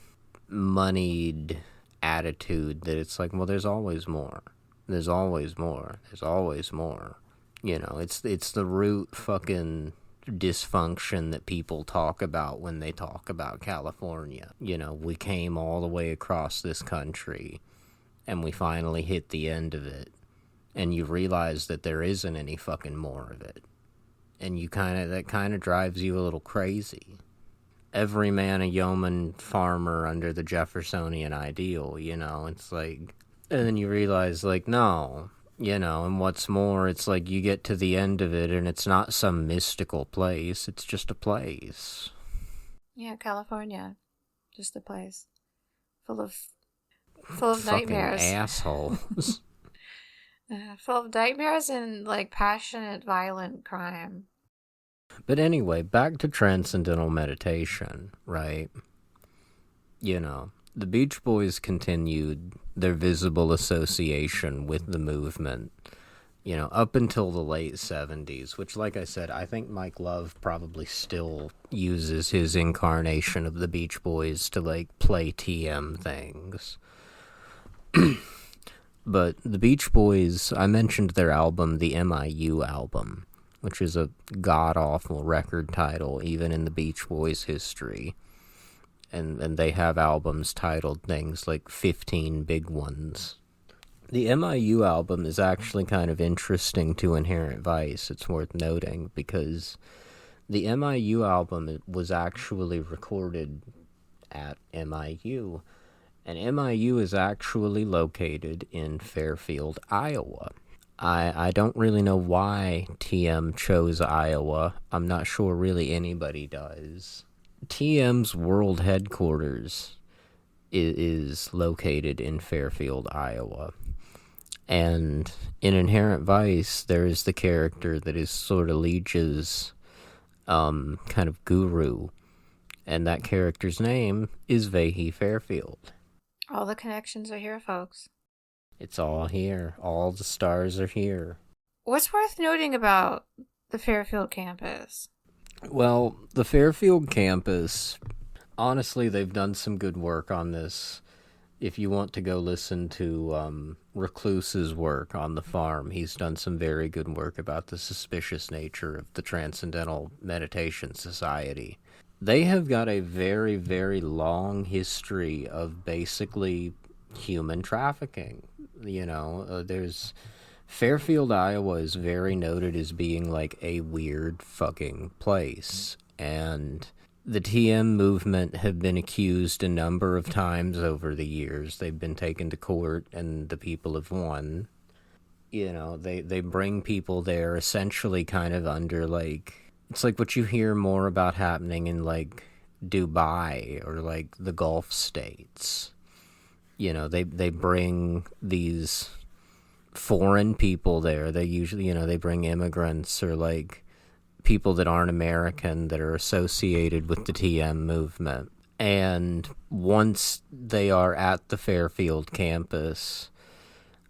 moneyed attitude that it's there's always more. There's always more. There's always more. It's the root fucking dysfunction that people talk about when they talk about California. We came all the way across this country, and we finally hit the end of it. And you realize that there isn't any fucking more of it. And that kind of drives you a little crazy. Every man a yeoman farmer under the Jeffersonian ideal, it's and then you realize, no, and what's more, it's you get to the end of it and it's not some mystical place, it's just a place. Yeah, California. Just a place. Full of nightmares. Fucking assholes. Full of nightmares and passionate, violent crime. But anyway, back to transcendental meditation, right? the Beach Boys continued their visible association with the movement, up until the late 70s, which, like I said, I think Mike Love probably still uses his incarnation of the Beach Boys to, play TM things. But the Beach Boys, I mentioned their album, the MIU album, which is a god-awful record title, even in the Beach Boys' history. And they have albums titled things like 15 Big Ones. The MIU album is actually kind of interesting to Inherent Vice, it's worth noting, because the MIU album was actually recorded at MIU. And MIU is actually located in Fairfield, Iowa. I don't really know why TM chose Iowa. I'm not sure really anybody does. TM's world headquarters is located in Fairfield, Iowa. And in Inherent Vice, there is the character that is sort of Leech's kind of guru. And that character's name is Vehi Fairfield. All the connections are here, folks. It's all here. All the stars are here. What's worth noting about the Fairfield campus? Well, the Fairfield campus, honestly, they've done some good work on this. If you want to go listen to Recluse's work on the farm, he's done some very good work about the suspicious nature of the Transcendental Meditation Society. They have got a very, very long history of basically human trafficking. There's Fairfield, Iowa is very noted as being like a weird fucking place. And the TM movement have been accused a number of times over the years. They've been taken to court and the people have won. They bring people there essentially kind of under it's like what you hear more about happening in Dubai or the Gulf states. They bring these foreign people there. They usually, they bring immigrants or people that aren't American that are associated with the TM movement. And once they are at the Fairfield campus,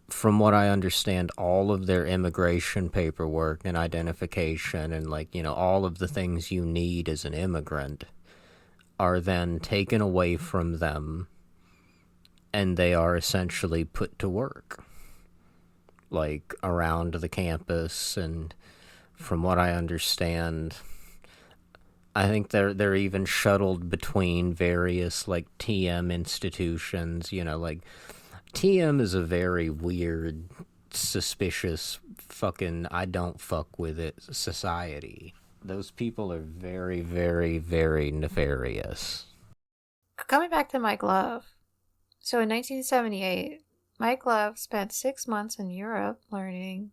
from what I understand, all of their immigration paperwork and identification and all of the things you need as an immigrant are then taken away from them and they are essentially put to work around the campus. And from what I understand, I think they're even shuttled between various TM institutions. TM is a very weird, suspicious, fucking I don't fuck with it society. Those people are very, very, very nefarious. Coming back to Mike Love. So in 1978, Mike Love spent 6 months in Europe learning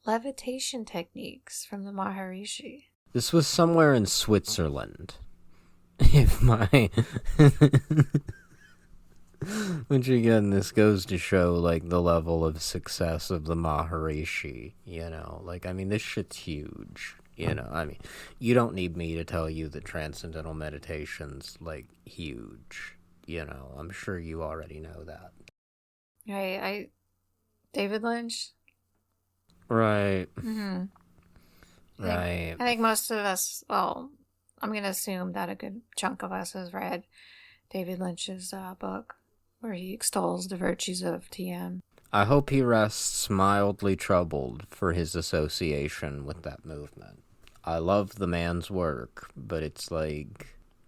levitation techniques from the Maharishi. This was somewhere in Switzerland. If my... Which again, this goes to show the level of success of the Maharishi, this shit's huge, you don't need me to tell you that Transcendental Meditation's huge, I'm sure you already know that. Right, David Lynch? Right. Mm-hmm. Right. I think most of us, well, I'm going to assume that a good chunk of us has read David Lynch's book, where he extols the virtues of TM. I hope he rests mildly troubled for his association with that movement. I love the man's work, but it's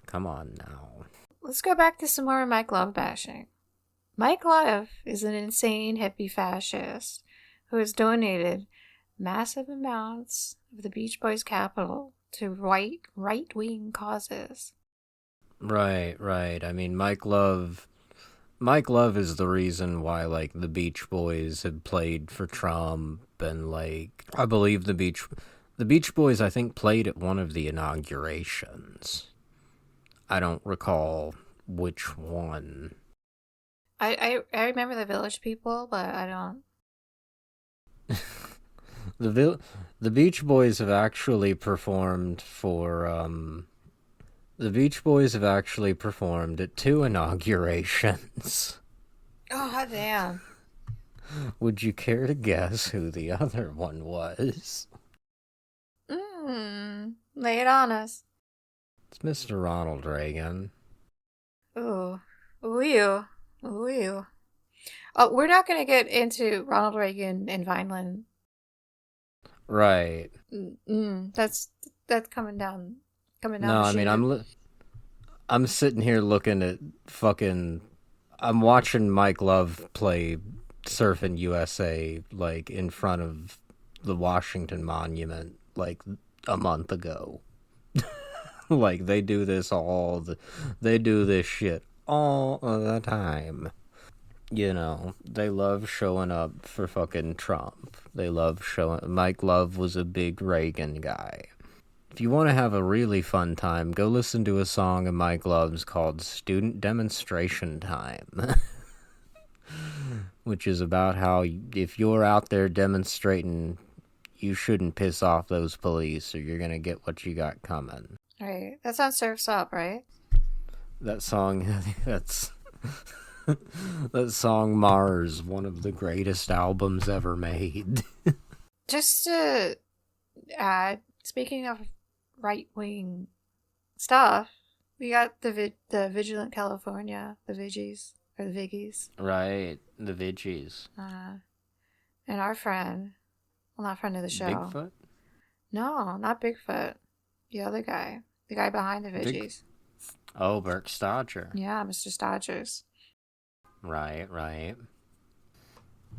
come on now. Let's go back to some more Mike Love bashing. Mike Love is an insane hippie fascist who has donated massive amounts of the Beach Boys' capital to right-wing causes. Right. I mean, Mike Love is the reason why, the Beach Boys have played for Trump, and, I believe the Beach Boys, I think, played at one of the inaugurations. I don't recall which one. I remember the Village People, but I don't... The Beach Boys have actually performed for, The Beach Boys have actually performed at 2 inaugurations. Oh, damn. Would you care to guess who the other one was? Lay it on us. It's Mr. Ronald Reagan. Ooh. Ooh, you. Ooh, you. Oh, we're not going to get into Ronald Reagan and Vineland. Right. That's coming down. Coming down No, the I mean, chute. I'm sitting here looking at fucking. I'm watching Mike Love play Surfing USA, like, in front of the Washington Monument, like, a month ago. Like, they do this they do this shit all the time. You know, they love showing up for fucking Trump. They love showing. Mike Love was a big Reagan guy. If you want to have a really fun time, go listen to a song of Mike Love's called Student Demonstration Time, which is about how if you're out there demonstrating, you shouldn't piss off those police or you're going to get what you got coming. Right. That sounds Surf's Up, right? That song, that's. That song Mars, one of the greatest albums ever made. Just to add, speaking of right-wing stuff, we got the Vigilant California, the Viggies, or the Viggies. Right, the Viggies. And our friend, well, not friend of the show. Bigfoot? No, not Bigfoot. The other guy. The guy behind the Viggies. Oh, Burke Stodger. Yeah, Mr. Stodgers. Right.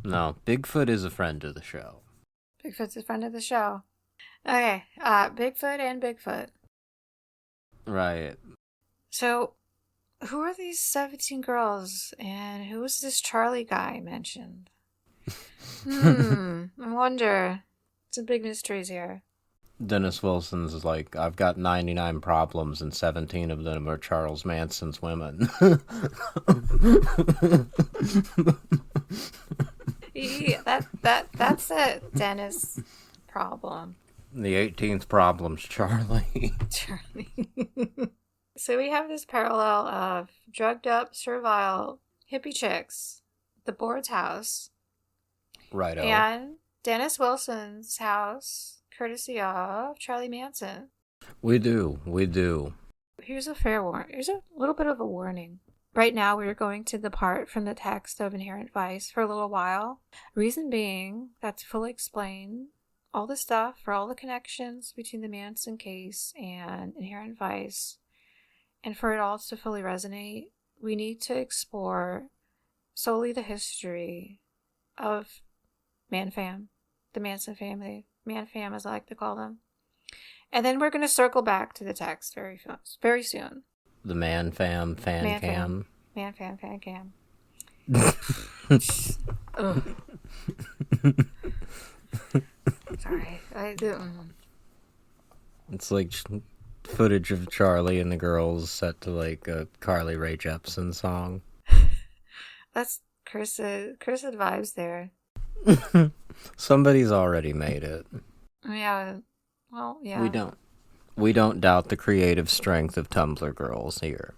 No, Bigfoot is a friend of the show. Bigfoot's a friend of the show. Okay, Bigfoot and Bigfoot. Right. So, who are these 17 girls, and who is this Charlie guy mentioned? I wonder. Some big mysteries here. Dennis Wilson's like, I've got 99 problems and 17 of them are Charles Manson's women. Yeah, that's a Dennis problem. The 18th problem's Charlie. Charlie. So we have this parallel of drugged up, servile, hippie chicks, the Board's house, Righto. and Dennis Wilson's house, courtesy of Charlie Manson. We do. Here's a fair warning. Here's a little bit of a warning. Right now, we're going to depart from the text of Inherent Vice for a little while. Reason being that to fully explain all the stuff, for all the connections between the Manson case and Inherent Vice, and for it all to fully resonate, we need to explore solely the history of Man-Fam, the Manson family, Man-Fam as I like to call them. And then we're going to circle back to the text very soon. The Man-Fam fan cam. Man-Fam fan cam. Sorry. It's like footage of Charlie and the girls set to like a Carly Rae Jepsen song. That's cursed vibes there. Somebody's already made it. Yeah. Well, yeah. We don't doubt the creative strength of Tumblr girls here.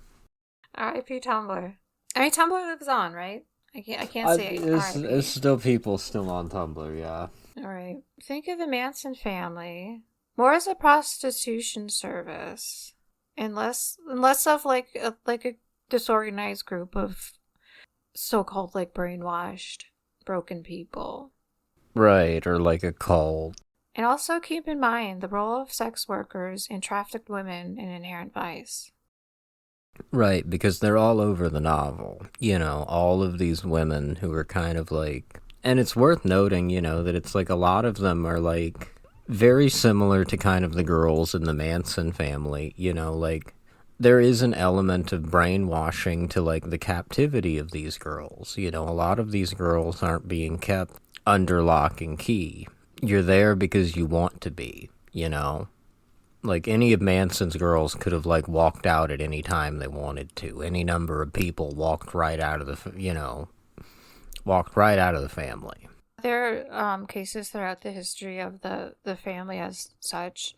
R.I.P. Tumblr. I mean, Tumblr lives on, right? I can't say There's still people still on Tumblr, yeah. All right. Think of the Manson family more as a prostitution service, and less of like a disorganized group of so-called like brainwashed, broken people. Right, or like a cult. And also keep in mind the role of sex workers and trafficked women in Inherent Vice. Right, because they're all over the novel. You know, all of these women who are kind of like... And it's worth noting, you know, that it's like a lot of them are like very similar to kind of the girls in the Manson family. You know, like there is an element of brainwashing to like the captivity of these girls. You know, a lot of these girls aren't being kept under lock and key. You're there because you want to be, you know? Like, any of Manson's girls could have, like, walked out at any time they wanted to. Any number of people walked right out of the family. There are cases throughout the history of the family as such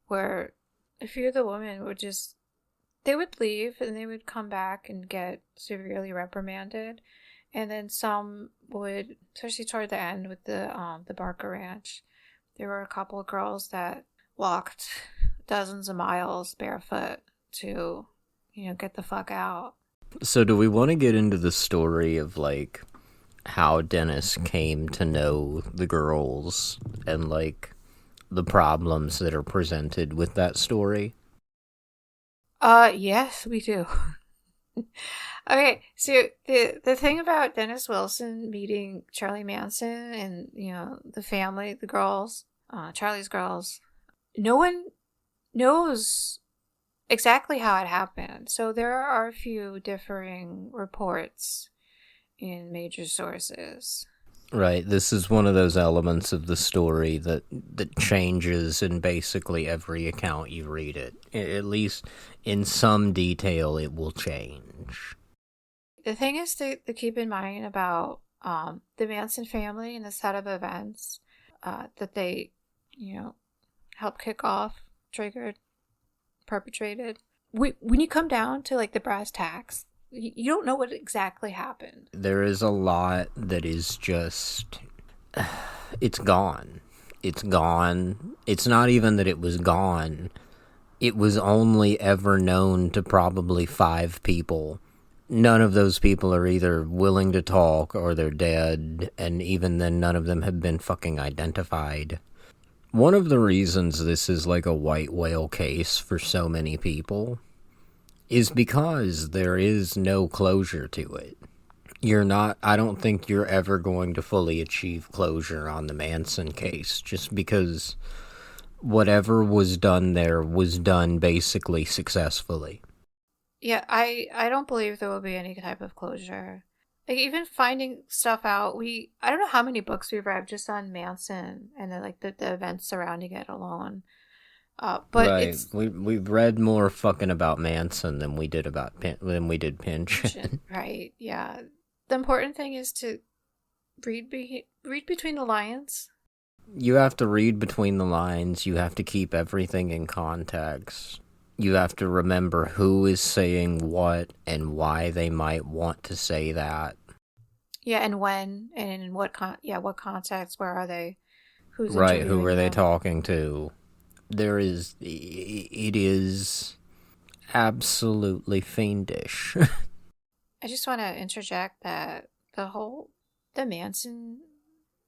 where a few of the women would just They would leave and they would come back and get severely reprimanded. And then some would, especially toward the end with the Barker Ranch, there were a couple of girls that walked dozens of miles barefoot to, get the fuck out. So do we want to get into the story of, like, how Dennis came to know the girls and, like, the problems that are presented with that story? Yes, we do. Okay, so the thing about Dennis Wilson meeting Charlie Manson and, the family, the girls, Charlie's girls, no one knows exactly how it happened. So there are a few differing reports in major sources. Right, this is one of those elements of the story that changes in basically every account you read it. At least in some detail it will change. The thing is to keep in mind about the Manson family and the set of events that they, helped kick off, triggered, perpetrated. When you come down to, like, the brass tacks, you don't know what exactly happened. There is a lot that is just... It's gone. It's gone. It's not even that it was gone. It was only ever known to probably 5 people. None of those people are either willing to talk or they're dead, and even then none of them have been fucking identified. One of the reasons this is like a white whale case for so many people is because there is no closure to it. I don't think you're ever going to fully achieve closure on the Manson case, just because whatever was done there was done basically successfully. Yeah, I don't believe there will be any type of closure. Like, even finding stuff out, I don't know how many books we've read just on Manson and then, like, the events surrounding it alone. But right, we've read more fucking about Manson than we did Pynchon. Right, yeah. The important thing is to read between the lines. You have to read between the lines. You have to keep everything in context. You have to remember who is saying what and why they might want to say that. Yeah, and when and in what what context? Where are they? Who's right? Who are them? they talking to? It is absolutely fiendish. I just want to interject that the Manson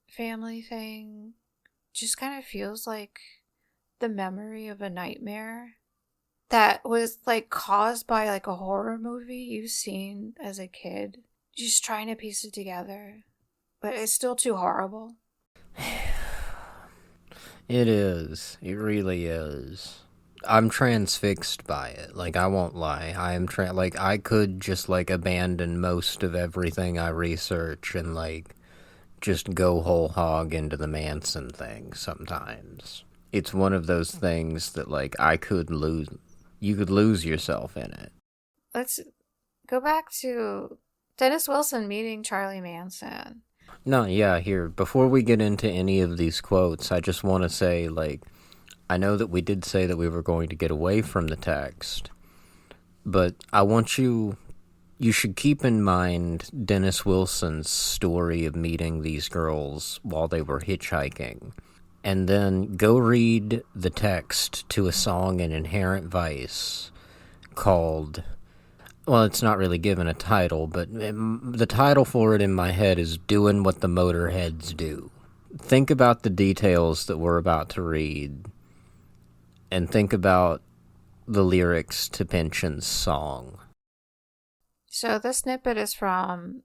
family thing just kind of feels like the memory of a nightmare that was, like, caused by, like, a horror movie you've seen as a kid. Just trying to piece it together. But it's still too horrible. It is. It really is. I'm transfixed by it. Like, I won't lie. I could just, like, abandon most of everything I research and, like, just go whole hog into the Manson thing sometimes. It's one of those things that, like, you could lose yourself in it. Let's go back to Dennis Wilson meeting Charlie Manson. No, yeah, here, before we get into any of these quotes, I just want to say, like, I know that we did say that we were going to get away from the text, but I want you should keep in mind Dennis Wilson's story of meeting these girls while they were hitchhiking, and then go read the text to a song in Inherent Vice called... Well, it's not really given a title, but the title for it in my head is Doing What the Motorheads Do. Think about the details that we're about to read, and think about the lyrics to Pynchon's song. So this snippet is from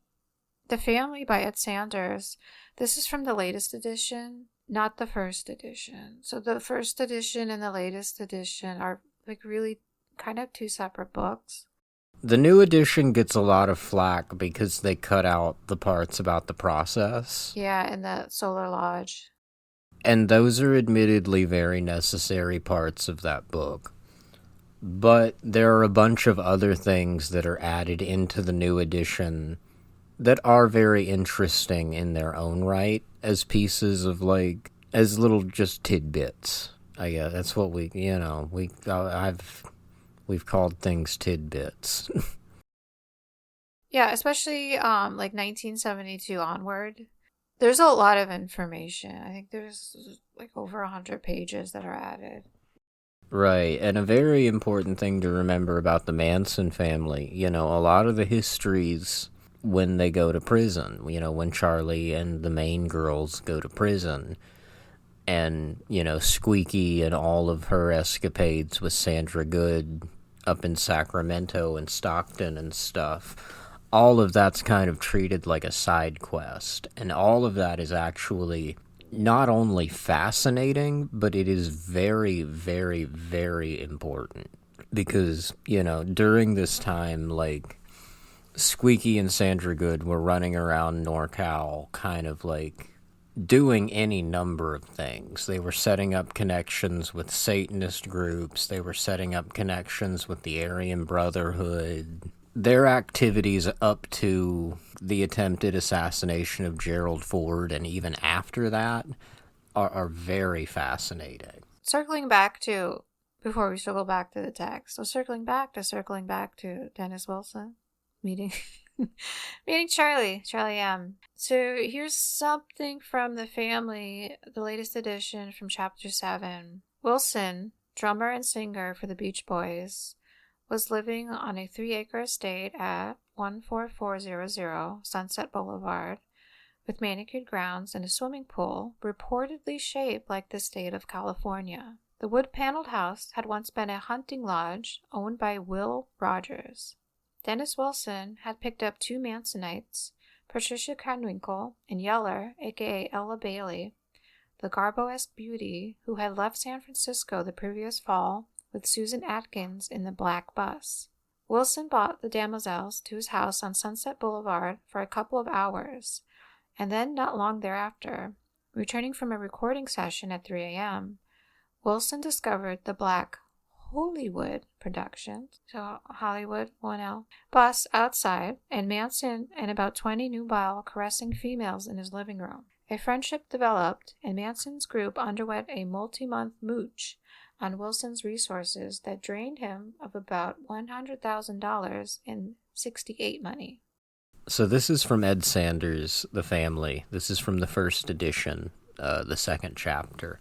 The Family by Ed Sanders. This is from the latest edition, not the first edition. So the first edition and the latest edition are, like, really kind of 2 separate books. The new edition gets a lot of flack because they cut out the parts about the process. Yeah, and the Solar Lodge. And those are admittedly very necessary parts of that book. But there are a bunch of other things that are added into the new edition that are very interesting in their own right, as pieces of, like, as little just tidbits. I guess that's what We've called things tidbits. Yeah, especially like 1972 onward. There's a lot of information. I think there's like over 100 pages that are added. Right, and a very important thing to remember about the Manson family, a lot of the histories when they go to prison, when Charlie and the main girls go to prison, and, Squeaky and all of her escapades with Sandra Good up in Sacramento and Stockton and stuff, all of that's kind of treated like a side quest, and all of that is actually not only fascinating, but it is very, very, very important. Because, during this time, like, Squeaky and Sandra Good were running around NorCal kind of like doing any number of things. They were setting up connections with Satanist groups. They were setting up connections with the Aryan Brotherhood. Their activities up to the attempted assassination of Gerald Ford and even after that are very fascinating. Circling back to, before we circle back to the text, so circling back to Dennis Wilson meeting meeting Charlie M. So here's something from the family, the latest edition from chapter 7. Wilson, drummer and singer for the Beach Boys, was living on a 3-acre estate at 14400 Sunset Boulevard with manicured grounds and a swimming pool reportedly shaped like the state of California. The wood-paneled house had once been a hunting lodge owned by Will Rogers. Dennis Wilson had picked up 2 Mansonites, Patricia Krenwinkel and Yeller, a.k.a. Ella Bailey, the Garbo-esque beauty who had left San Francisco the previous fall with Susan Atkins in the black bus. Wilson brought the Damoiselles to his house on Sunset Boulevard for a couple of hours, and then not long thereafter, returning from a recording session at 3 a.m., Wilson discovered the black Hollywood Productions, so Hollywood, 1L, bus outside, and Manson and about 20 nubile caressing females in his living room. A friendship developed, and Manson's group underwent a multi-month mooch on Wilson's resources that drained him of about $100,000 in '68 money. So this is from Ed Sanders, The Family. This is from the first edition, the second chapter.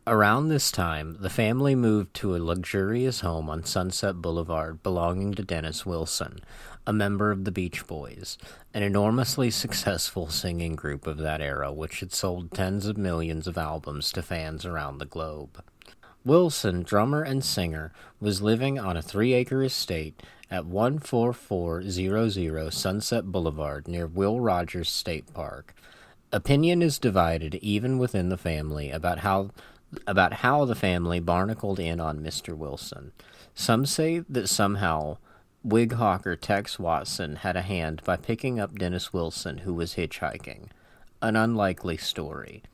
Around this time, the family moved to a luxurious home on Sunset Boulevard belonging to Dennis Wilson, a member of the Beach Boys, an enormously successful singing group of that era which had sold tens of millions of albums to fans around the globe. Wilson, drummer and singer, was living on a 3-acre estate at 14400 Sunset Boulevard near Will Rogers State Park. Opinion is divided even within the family about how the family barnacled in on Mr. Wilson. Some say that somehow wig hawker Tex Watson had a hand by picking up Dennis Wilson, who was hitchhiking. An unlikely story.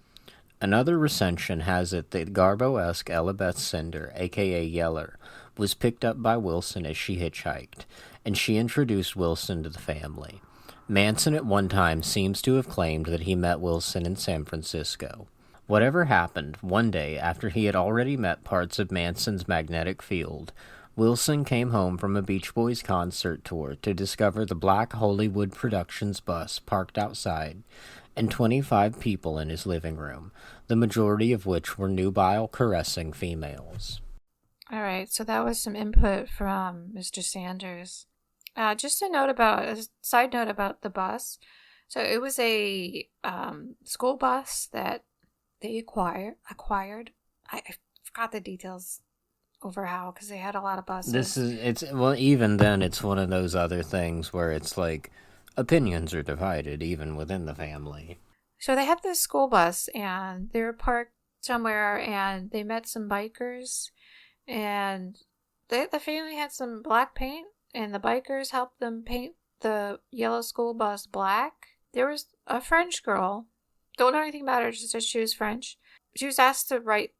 Another recension has it that Garbo-esque Ella Beth Cinder, a.k.a. Yeller, was picked up by Wilson as she hitchhiked, and she introduced Wilson to the family. Manson at one time seems to have claimed that he met Wilson in San Francisco. Whatever happened, one day, after he had already met parts of Manson's magnetic field, Wilson came home from a Beach Boys concert tour to discover the black Hollywood Productions bus parked outside and 25 people in his living room, the majority of which were nubile caressing females. All right, so that was some input from Mr. Sanders. Just a side note about the bus. So it was a school bus that they acquired. I forgot the details over how, because they had a lot of buses. Even then, it's one of those other things where it's like opinions are divided even within the family. So they had this school bus, and they were parked somewhere, and they met some bikers, and the family had some black paint, and the bikers helped them paint the yellow school bus black. There was a French girl. Don't know anything about her, just that she was French. She was asked to write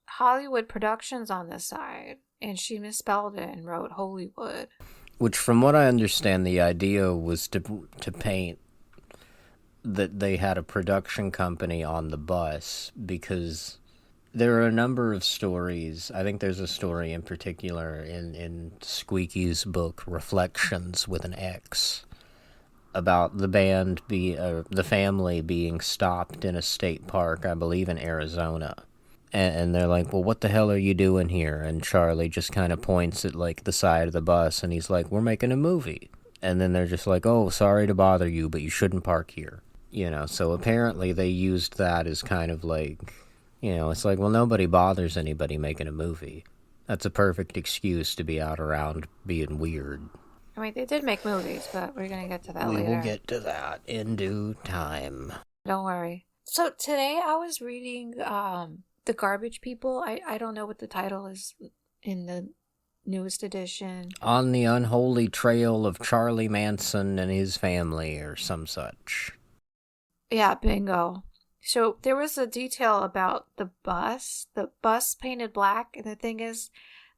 Hollywood Productions on the side, and she misspelled it and wrote Hollywood. Which, from what I understand, the idea was to paint that they had a production company on the bus because There are a number of stories. I think there's a story in particular in Squeaky's book, Reflections with an X, about the family being stopped in a state park, I believe in Arizona. And they're like, well, what the hell are you doing here? And Charlie just kind of points at, like, the side of the bus, and he's like, we're making a movie. And then they're just like, oh, sorry to bother you, but you shouldn't park here. So apparently they used that as kind of like, it's like, well, nobody bothers anybody making a movie. That's a perfect excuse to be out around being weird. I mean, they did make movies, but we're going to get to that later. We will get to that in due time. Don't worry. So today I was reading The Garbage People. I don't know what the title is in the newest edition. On the Unholy Trail of Charlie Manson and His Family, or some such. Yeah, bingo. So there was a detail about the bus. The bus painted black, and the thing is,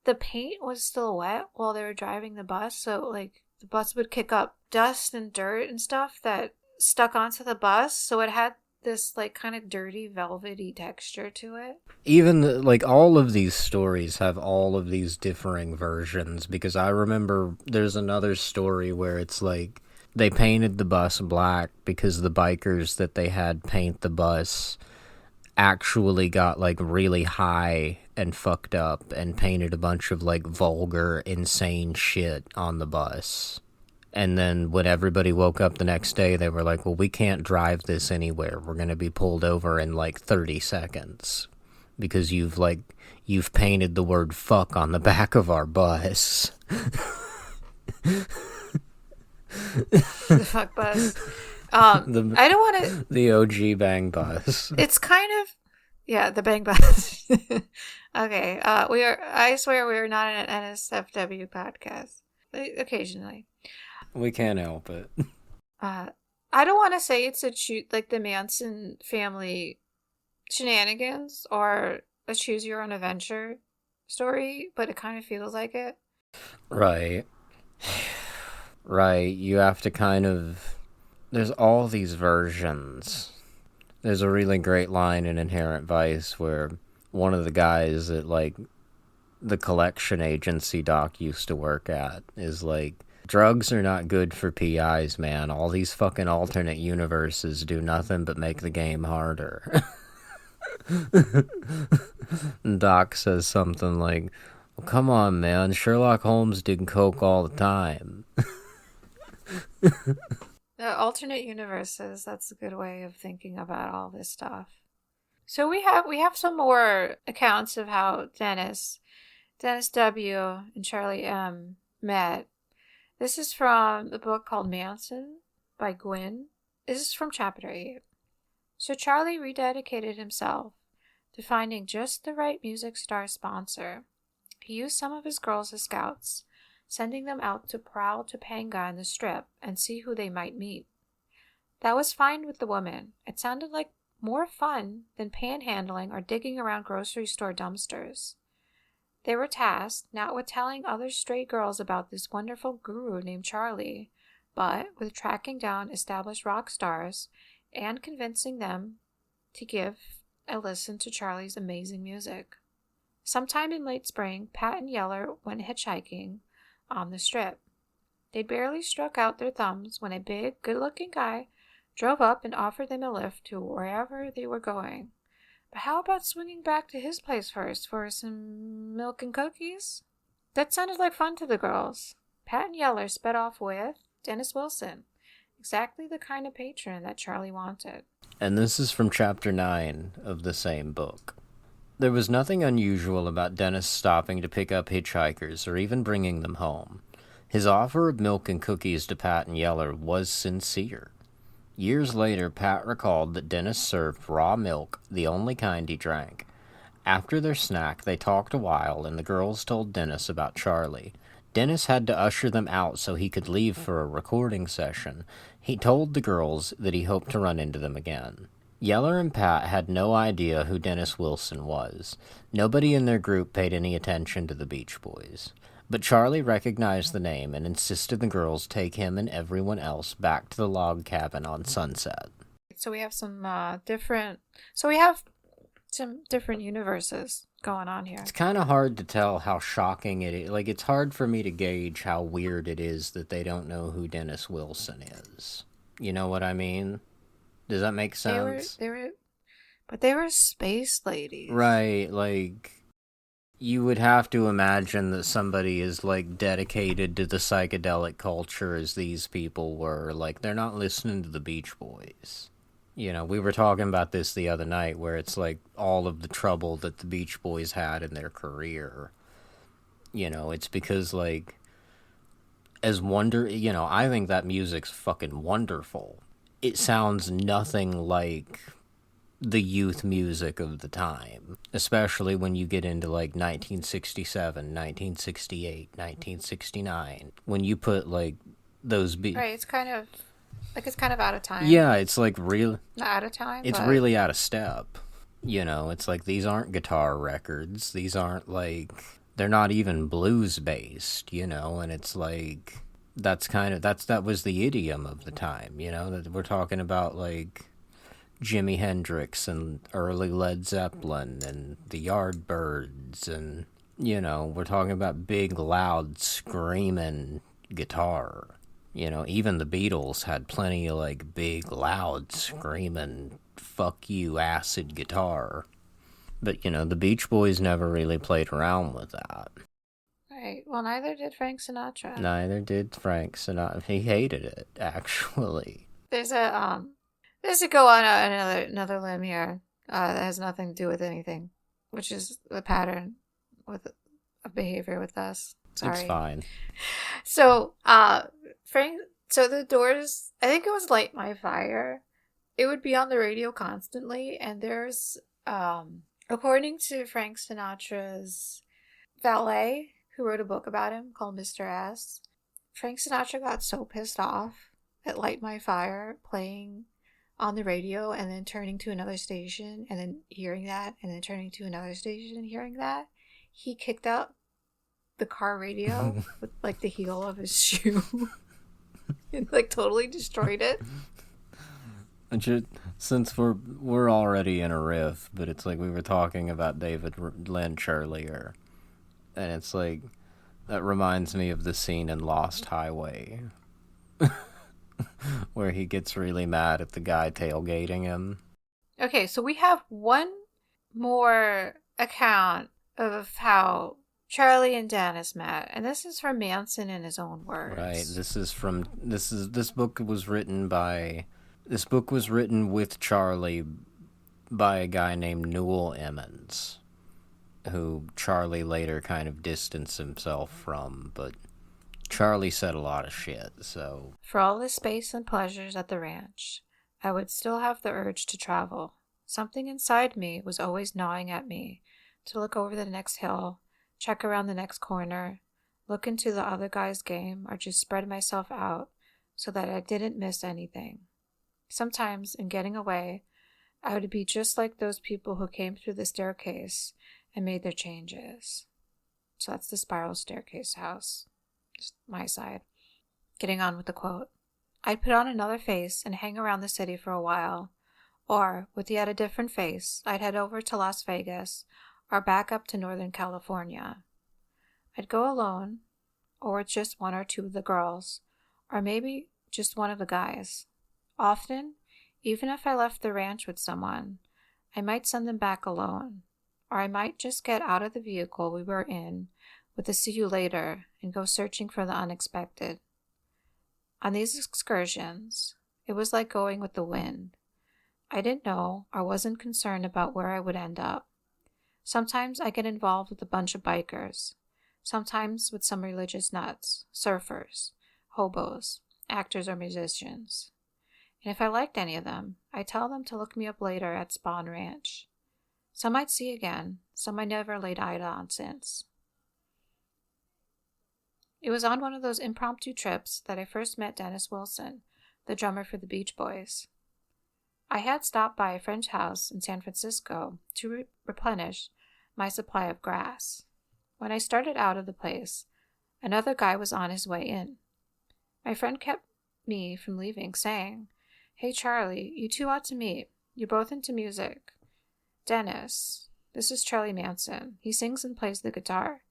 the paint was still wet while they were driving the bus, so, like, the bus would kick up dust and dirt and stuff that stuck onto the bus, so it had this, like, kind of dirty, velvety texture to it. Even, like, all of these stories have all of these differing versions, because I remember there's another story where it's, like, they painted the bus black because the bikers that they had paint the bus actually got, like, really high and fucked up and painted a bunch of, like, vulgar, insane shit on the bus. And then when everybody woke up the next day, they were like, well, we can't drive this anywhere. We're going to be pulled over in, like, 30 seconds. Because you've painted the word fuck on the back of our bus. The fuck bus. I don't want to... The OG bang bus. It's kind of... Yeah, the bang bus. Okay. I swear we are not an NSFW podcast. Occasionally. We can't help it. I don't want to say it's like the Manson family shenanigans or a choose your own adventure story, but it kind of feels like it. Right. Right. You have to kind of... There's all these versions. There's a really great line in Inherent Vice where one of the guys at, like, the collection agency Doc used to work at is like, drugs are not good for PIs, man. All these fucking alternate universes do nothing but make the game harder. And Doc says something like, well, come on, man. Sherlock Holmes did coke all the time. Alternate universes, that's a good way of thinking about all this stuff. So we have some more accounts of how Dennis W. and Charlie M. met. This is from the book called Manson by Gwynn. This is from chapter 8. So Charlie rededicated himself to finding just the right music star sponsor. He used some of his girls as scouts, sending them out to prowl Topanga in the Strip and see who they might meet. That was fine with the woman. It sounded like more fun than panhandling or digging around grocery store dumpsters. They were tasked not with telling other stray girls about this wonderful guru named Charlie, but with tracking down established rock stars and convincing them to give a listen to Charlie's amazing music. Sometime in late spring, Pat and Yeller went hitchhiking on the Strip. They barely struck out their thumbs when a big, good-looking guy drove up and offered them a lift to wherever they were going. But how about swinging back to his place first for some milk and cookies? That sounded like fun to the girls. Pat and Yeller sped off with Dennis Wilson, exactly the kind of patron that Charlie wanted. And this is from chapter 9 of the same book. There was nothing unusual about Dennis stopping to pick up hitchhikers or even bringing them home. His offer of milk and cookies to Pat and Yeller was sincere. Years later, Pat recalled that Dennis served raw milk, the only kind he drank. After their snack, they talked a while, and the girls told Dennis about Charlie. Dennis had to usher them out so he could leave for a recording session. He told the girls that he hoped to run into them again. Yeller and Pat had no idea who Dennis Wilson was. Nobody in their group paid any attention to the Beach Boys. But Charlie recognized the name and insisted the girls take him and everyone else back to the log cabin on Sunset. So we have some different... So we have Some different universes going on here. It's kind of hard to tell how shocking it is. Like, it's hard for me to gauge how weird it is that they don't know who Dennis Wilson is. You know what I mean? Does that make sense? But they were space ladies. Right, like, you would have to imagine that somebody is, like, dedicated to the psychedelic culture as these people were. Like, they're not listening to the Beach Boys. You know, we were talking about this the other night, where it's like all of the trouble that the Beach Boys had in their career. You know, it's because, like, I think that music's fucking wonderful. It sounds nothing like the youth music of the time, especially when you get into, like, 1967, 1968, 1969. When you put, like, those Right, it's kind of out of time. Yeah, it's like real. Not out of time. It's really out of step. You know, it's like these aren't guitar records. These aren't like they're not even blues based. You know, and it's like that was the idiom of the time. You know, that we're talking about like Jimi Hendrix and early Led Zeppelin and the Yardbirds, and you know, we're talking about big, loud, screaming guitar. You know, even the Beatles had plenty of, like, big, loud, screaming, fuck you, acid guitar. But, you know, the Beach Boys never really played around with that. Right. Well, neither did Frank Sinatra. Neither did Frank Sinatra. He hated it, actually. There's to go on another limb here that has nothing to do with anything, which is the pattern of behavior with us. Sorry. It's fine. So, so the Doors, I think it was Light My Fire. It would be on the radio constantly, and there's, according to Frank Sinatra's valet, who wrote a book about him called Mr. S, Frank Sinatra got so pissed off at Light My Fire playing on the radio and then turning to another station and then hearing that and then turning to another station and hearing that, he kicked out the car radio with like the heel of his shoe and like totally destroyed it. Since we're already in a riff, but it's like we were talking about David Lynch earlier, and it's like that reminds me of the scene in Lost Highway where he gets really mad at the guy tailgating him. Okay, so we have one more account of how Charlie and Dennis met, and this is from Manson in his own words. Right. This book was written with Charlie by a guy named Newell Emmons, who Charlie later kind of distanced himself from, but Charlie said a lot of shit, so... For all the space and pleasures at the ranch, I would still have the urge to travel. Something inside me was always gnawing at me to look over the next hill, check around the next corner, look into the other guy's game, or just spread myself out so that I didn't miss anything. Sometimes, in getting away, I would be just like those people who came through the staircase and made their changes. So that's the spiral staircase house. Just my side. Getting on with the quote. I'd put on another face and hang around the city for a while. Or, with yet a different face, I'd head over to Las Vegas or back up to Northern California. I'd go alone, or with just one or two of the girls, or maybe just one of the guys. Often, even if I left the ranch with someone, I might send them back alone, or I might just get out of the vehicle we were in with a see you later and go searching for the unexpected. On these excursions, it was like going with the wind. I didn't know or wasn't concerned about where I would end up. Sometimes I get involved with a bunch of bikers, sometimes with some religious nuts, surfers, hobos, actors or musicians. And if I liked any of them, I tell them to look me up later at Spawn Ranch. Some I'd see again, some I never laid eye on since. It was on one of those impromptu trips that I first met Dennis Wilson, the drummer for the Beach Boys. I had stopped by a friend's house in San Francisco to replenish my supply of grass. When I started out of the place, another guy was on his way in. My friend kept me from leaving, saying, "Hey Charlie, you two ought to meet. You're both into music." Dennis, this is Charlie Manson. He sings and plays the guitar.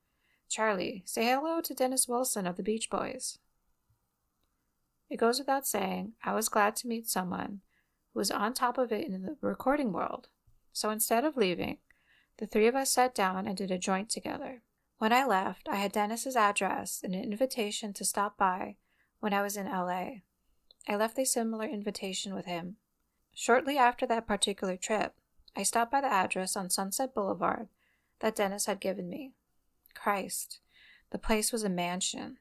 Charlie, say hello to Dennis Wilson of the Beach Boys. It goes without saying, I was glad to meet someone who was on top of it in the recording world. So instead of leaving, the three of us sat down and did a joint together. When I left, I had Dennis's address and an invitation to stop by when I was in LA. I left a similar invitation with him. Shortly after that particular trip, I stopped by the address on Sunset Boulevard that Dennis had given me. Christ, the place was a mansion,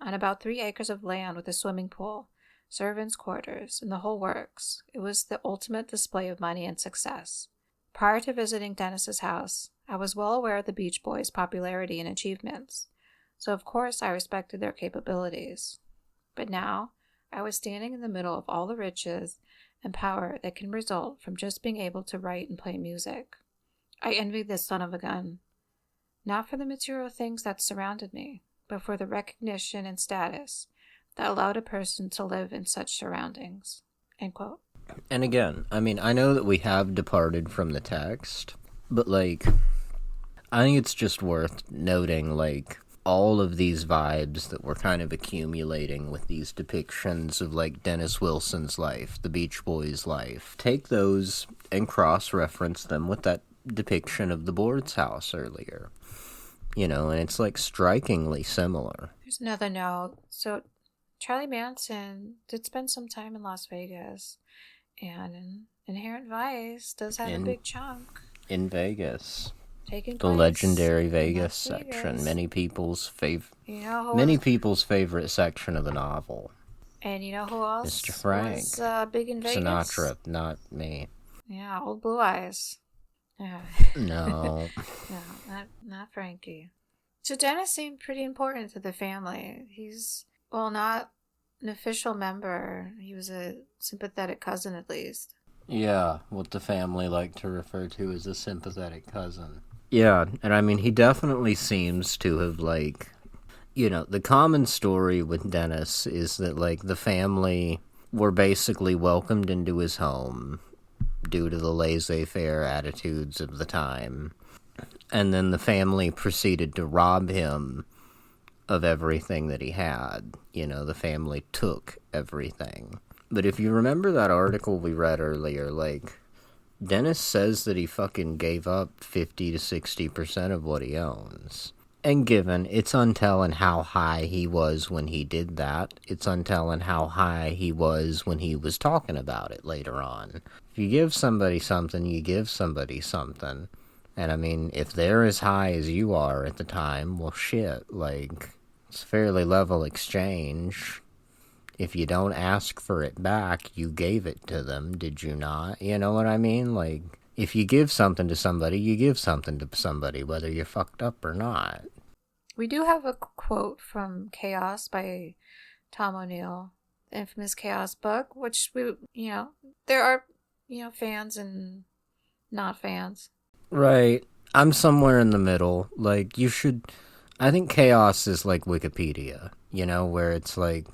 on about 3 acres of land with a swimming pool, servants' quarters, and the whole works. It was the ultimate display of money and success. Prior to visiting Dennis's house, I was well aware of the Beach Boys' popularity and achievements, so of course I respected their capabilities. But now, I was standing in the middle of all the riches and power that can result from just being able to write and play music. I envied this son of a gun. Not for the material things that surrounded me, but for the recognition and status that allowed a person to live in such surroundings. End quote. And again, I mean, I know that we have departed from the text, but, like, I think it's just worth noting, like, all of these vibes that we're kind of accumulating with these depictions of, like, Dennis Wilson's life, the Beach Boys' life. Take those and cross-reference them with that depiction of the Board's house earlier. You know, and it's, like, strikingly similar. Here's another note. So, Charlie Manson did spend some time in Las Vegas, and Inherent Vice does have a big chunk. In Vegas. Taking the legendary Vegas section. Many people's favorite section of the novel. And you know who else Mr. Frank was big in Vegas? Sinatra, not me. Yeah, old Blue Eyes. Yeah. No. No, not Frankie. So Dennis seemed pretty important to the family. He's, well, not an official member. He was a sympathetic cousin, at least. Yeah, what the family like to refer to as a sympathetic cousin. Yeah, and I mean, he definitely seems to have, like, you know, the common story with Dennis is that, like, the family were basically welcomed into his home due to the laissez-faire attitudes of the time. And then the family proceeded to rob him of everything that he had. You know, the family took everything. But if you remember that article we read earlier, like, Dennis says that he fucking gave up 50 to 60% of what he owns. And given, it's untelling how high he was when he did that. It's untelling how high he was when he was talking about it later on. If you give somebody something, you give somebody something. And I mean, if they're as high as you are at the time, well shit, like, it's a fairly level exchange. If you don't ask for it back, you gave it to them, did you not? You know what I mean? Like, if you give something to somebody, you give something to somebody, whether you're fucked up or not. We do have a quote from Chaos by Tom O'Neill, the infamous Chaos book, which we, you know, there are, you know, fans and not fans. Right. I'm somewhere in the middle. Like, you should, I think Chaos is like Wikipedia, you know, where it's like,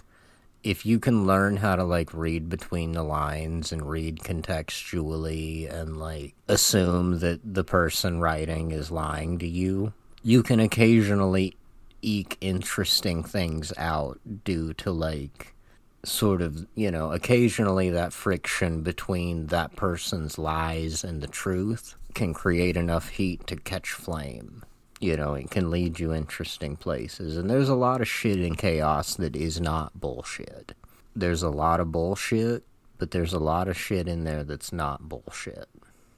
if you can learn how to, like, read between the lines and read contextually and, like, assume that the person writing is lying to you, you can occasionally eke interesting things out due to, like, sort of, you know, occasionally that friction between that person's lies and the truth can create enough heat to catch flame. You know, it can lead you interesting places. And there's a lot of shit in Chaos that is not bullshit. There's a lot of bullshit, but there's a lot of shit in there that's not bullshit.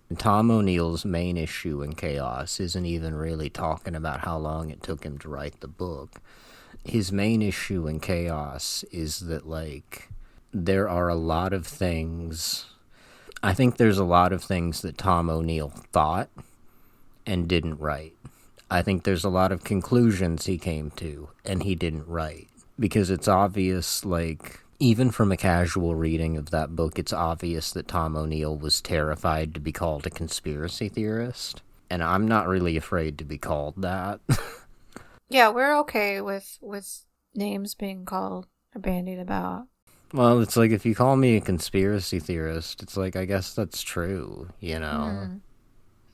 And Tom O'Neill's main issue in Chaos isn't even really talking about how long it took him to write the book. His main issue in Chaos is that, like, there are a lot of things... I think there's a lot of things that Tom O'Neill thought and didn't write. I think there's a lot of conclusions he came to, and he didn't write. Because it's obvious, like, even from a casual reading of that book, it's obvious that Tom O'Neill was terrified to be called a conspiracy theorist. And I'm not really afraid to be called that. Yeah, we're okay with names being called or bandied about. Well, it's like, if you call me a conspiracy theorist, it's like, I guess that's true, you know?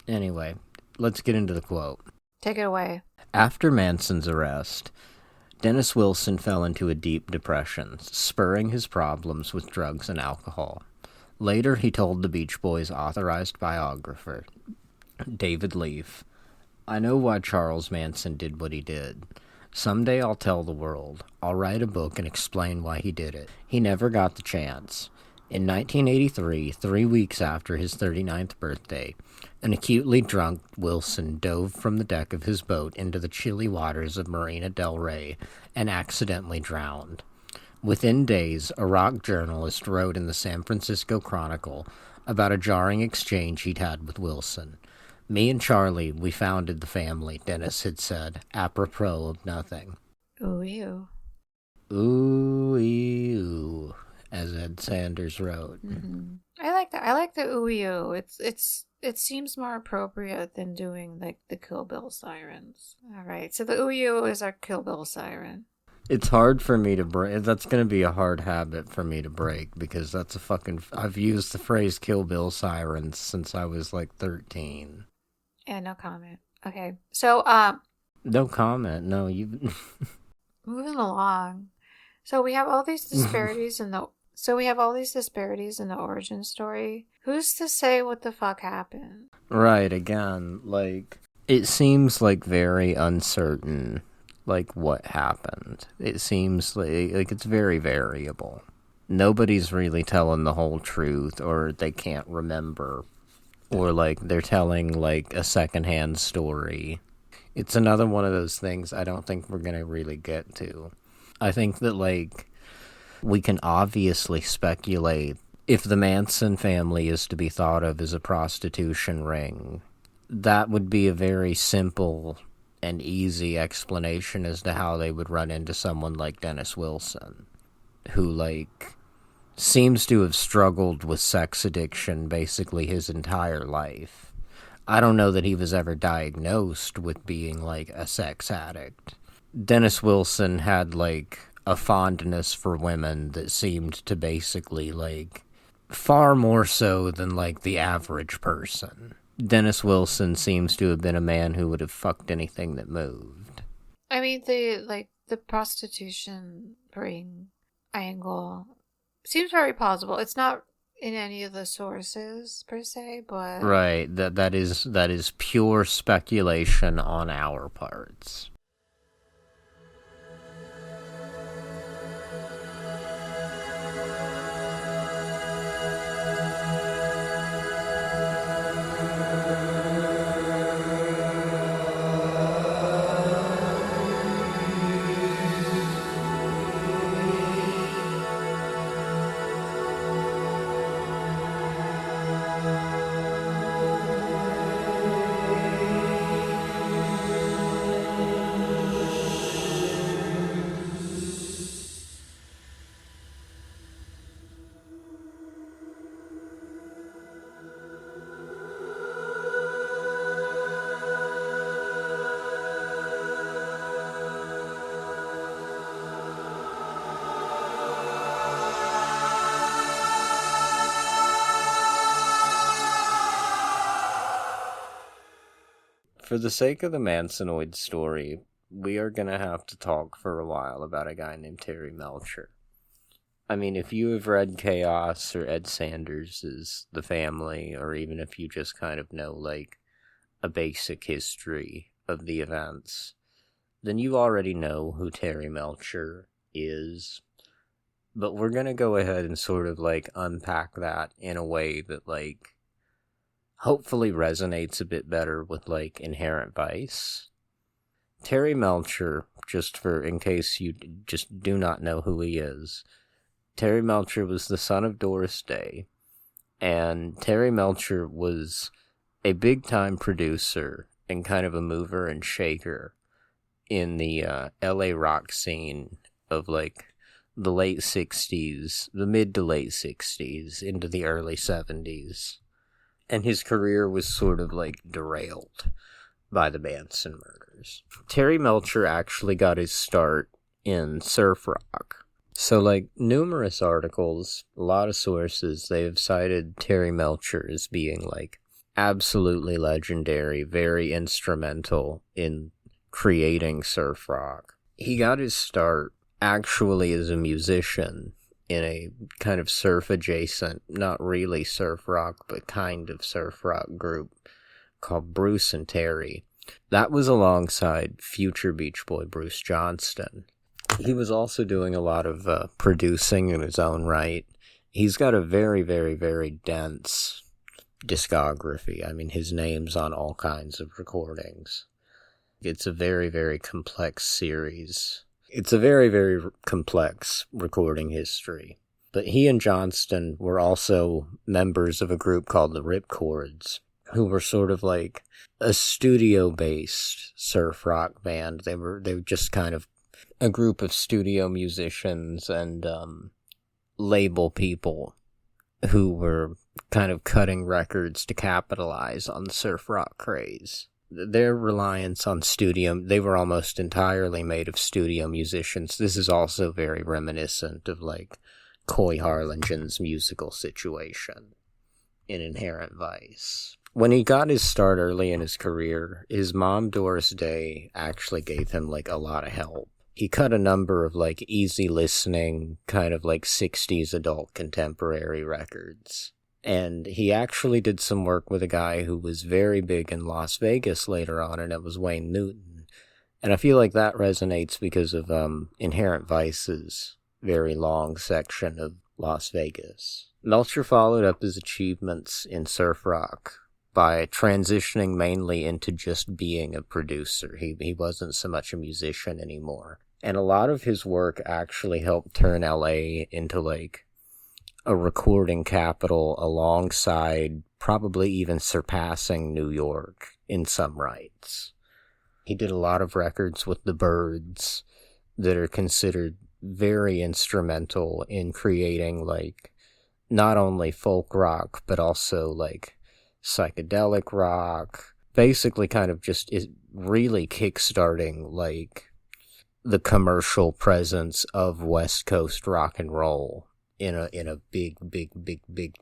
Anyway, let's get into the quote. Take it away. After Manson's arrest, Dennis Wilson fell into a deep depression, spurring his problems with drugs and alcohol. Later, he told the Beach Boys' authorized biographer, David Leaf, "I know why Charles Manson did what he did. Someday I'll tell the world. I'll write a book and explain why he did it. He never got the chance." In 1983, 3 weeks after his 39th birthday, an acutely drunk Wilson dove from the deck of his boat into the chilly waters of Marina del Rey and accidentally drowned. Within days, a rock journalist wrote in the San Francisco Chronicle about a jarring exchange he'd had with Wilson. "Me and Charlie, we founded the family," Dennis had said, apropos of nothing. Ooh, ew. Ooh, ew, as Ed Sanders wrote. Mm-hmm. I like that. I like the ooh, ew. It seems more appropriate than doing like the Kill Bill sirens. All right, so the ooh, ew is our Kill Bill siren. It's hard for me to break. That's going to be a hard habit for me to break because that's a fucking... I've used the phrase Kill Bill sirens since I was like 13. Yeah, no comment. Okay, so No comment. No, you... moving along. So we have all these disparities in the origin story. Who's to say what the fuck happened? Right, again, like, it seems like very uncertain, like, what happened. It seems like it's very variable. Nobody's really telling the whole truth, or they can't remember, or, like, they're telling, like, a secondhand story. It's another one of those things I don't think we're gonna really get to. I think that, like, we can obviously speculate if the Manson family is to be thought of as a prostitution ring. That would be a very simple and easy explanation as to how they would run into someone like Dennis Wilson, who, like, seems to have struggled with sex addiction basically his entire life. I don't know that he was ever diagnosed with being, like, a sex addict. Dennis Wilson had, like, a fondness for women that seemed to basically, like, far more so than, like, the average person. Dennis Wilson seems to have been a man who would have fucked anything that moved. I mean, the prostitution ring angle seems very plausible. It's not in any of the sources per se, but right, that is pure speculation on our parts. For the sake of the Mansonoid story, we are going to have to talk for a while about a guy named Terry Melcher. I mean, if you have read Chaos or Ed Sanders' The Family, or even if you just kind of know, like, a basic history of the events, then you already know who Terry Melcher is. But we're going to go ahead and sort of, like, unpack that in a way that, like, hopefully resonates a bit better with, like, Inherent Vice. Terry Melcher, just for in case you just do not know who he is, Terry Melcher was the son of Doris Day, and Terry Melcher was a big-time producer and kind of a mover and shaker in the LA rock scene of, like, the late 60s, the mid to late 60s, into the early 70s. And his career was sort of, like, derailed by the Manson murders. Terry Melcher actually got his start in surf rock. So, like, numerous articles, a lot of sources, they have cited Terry Melcher as being, like, absolutely legendary, very instrumental in creating surf rock. He got his start actually as a musician in a kind of surf adjacent, not really surf rock, but kind of surf rock group called Bruce and Terry. That was alongside future Beach Boy Bruce Johnston. He was also doing a lot of producing in his own right. He's got a very, very, very dense discography. I mean, his name's on all kinds of recordings. It's a very, very complex series. It's a very, very complex recording history. But he and Johnston were also members of a group called the Ripcords, who were sort of like a studio-based surf rock band. They were just kind of a group of studio musicians and label people who were kind of cutting records to capitalize on the surf rock craze. Their reliance on studio, they were almost entirely made of studio musicians. This is also very reminiscent of like Coy Harlingen's musical situation in Inherent Vice. When he got his start early in his career, his mom, Doris Day, actually gave him like a lot of help. He cut a number of like easy listening, kind of like 60s adult contemporary records. And he actually did some work with a guy who was very big in Las Vegas later on, and it was Wayne Newton. And I feel like that resonates because of Inherent Vice's very long section of Las Vegas. Melcher followed up his achievements in surf rock by transitioning mainly into just being a producer. He wasn't so much a musician anymore. And a lot of his work actually helped turn LA into like a recording capital alongside, probably even surpassing New York in some rights. He did a lot of records with the Byrds that are considered very instrumental in creating like not only folk rock, but also like psychedelic rock, basically kind of just is really kickstarting like the commercial presence of West Coast rock and roll in a big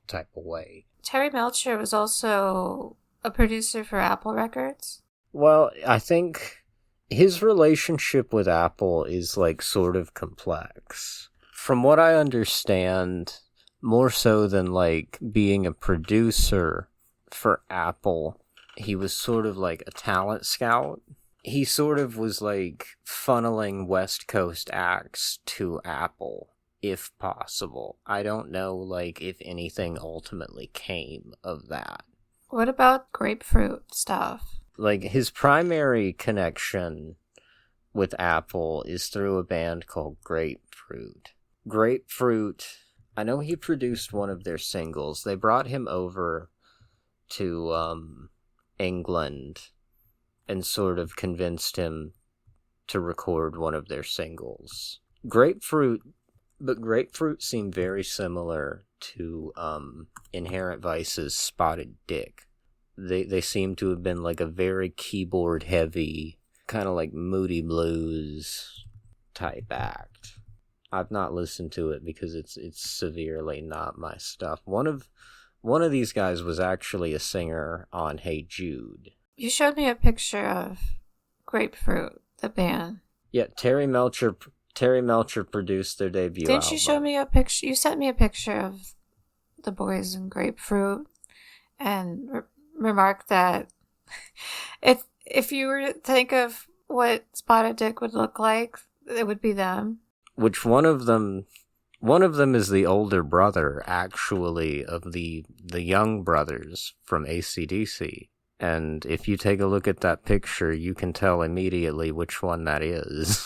type of way. Terry Melcher was also a producer for Apple Records. Well, I think his relationship with Apple is like sort of complex. From what I understand, more so than like being a producer for Apple, he was sort of like a talent scout. He sort of was like funneling West Coast acts to Apple, if possible. I don't know, like, if anything ultimately came of that. What about Grapefruit stuff? Like, his primary connection with Apple is through a band called Grapefruit. Grapefruit, I know he produced one of their singles. They brought him over to England and sort of convinced him to record one of their singles. Grapefruit seemed very similar to Inherent Vice's Spotted Dick. They seem to have been like a very keyboard heavy, kind of like Moody Blues type act. I've not listened to it because it's severely not my stuff. One of these guys was actually a singer on Hey Jude. You showed me a picture of Grapefruit, the band. Yeah, Terry Melcher produced their debut album. Didn't you show me a picture? You sent me a picture of the boys in Grapefruit and remarked that if you were to think of what Spotted Dick would look like, it would be them. Which one of them is the older brother, actually, of the young brothers from AC/DC. And if you take a look at that picture, you can tell immediately which one that is.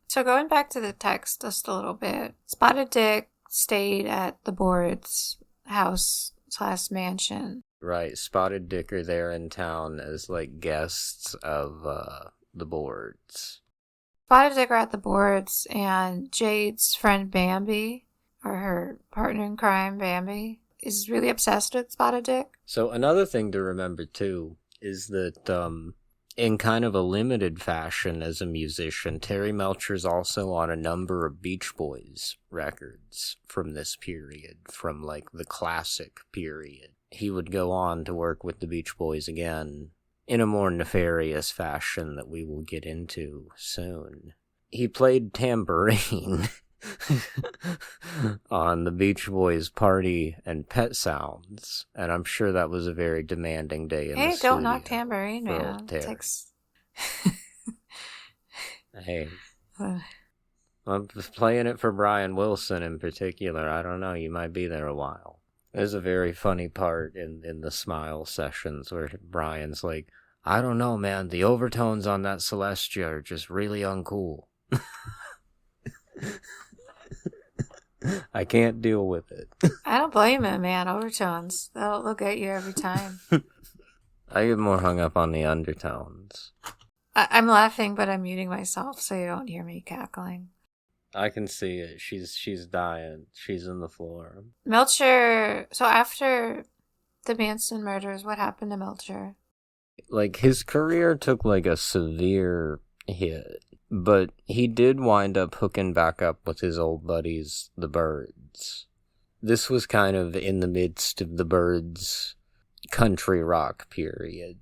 So going back to the text just a little bit, Spotted Dick stayed at the Board's house/mansion. Right, Spotted Dick are there in town as like guests of the Boards. Spotted Dick are at the Boards, and Jade's friend Bambi, or her partner in crime, Bambi, is really obsessed with Spotted Dick. So another thing to remember too is that in kind of a limited fashion as a musician, Terry Melcher's also on a number of Beach Boys records from this period, from like the classic period. he would go on to work with the Beach Boys again in a more nefarious fashion that we will get into soon. He played tambourine on the Beach Boys' Party and Pet Sounds, and I'm sure that was a very demanding day in the Hey, studio. don't knock tambourine, for man. old Terry. It takes... Hey, I'm playing it for Brian Wilson in particular. I don't know, you might be there a while. There's a very funny part in the Smile sessions where Brian's like, I don't know, man, the overtones on that Celestia are just really uncool. I can't deal with it. I don't blame him, man. Overtones. They'll get you every time. I get more hung up on the undertones. I'm laughing, but I'm muting myself so you don't hear me cackling. I can see it. She's dying. She's on the floor. Melcher... So after the Manson murders, what happened to Melcher? Like, his career took, like, a severe hit. But he did wind up hooking back up with his old buddies, the Byrds. This was kind of in the midst of the Byrds' country rock period.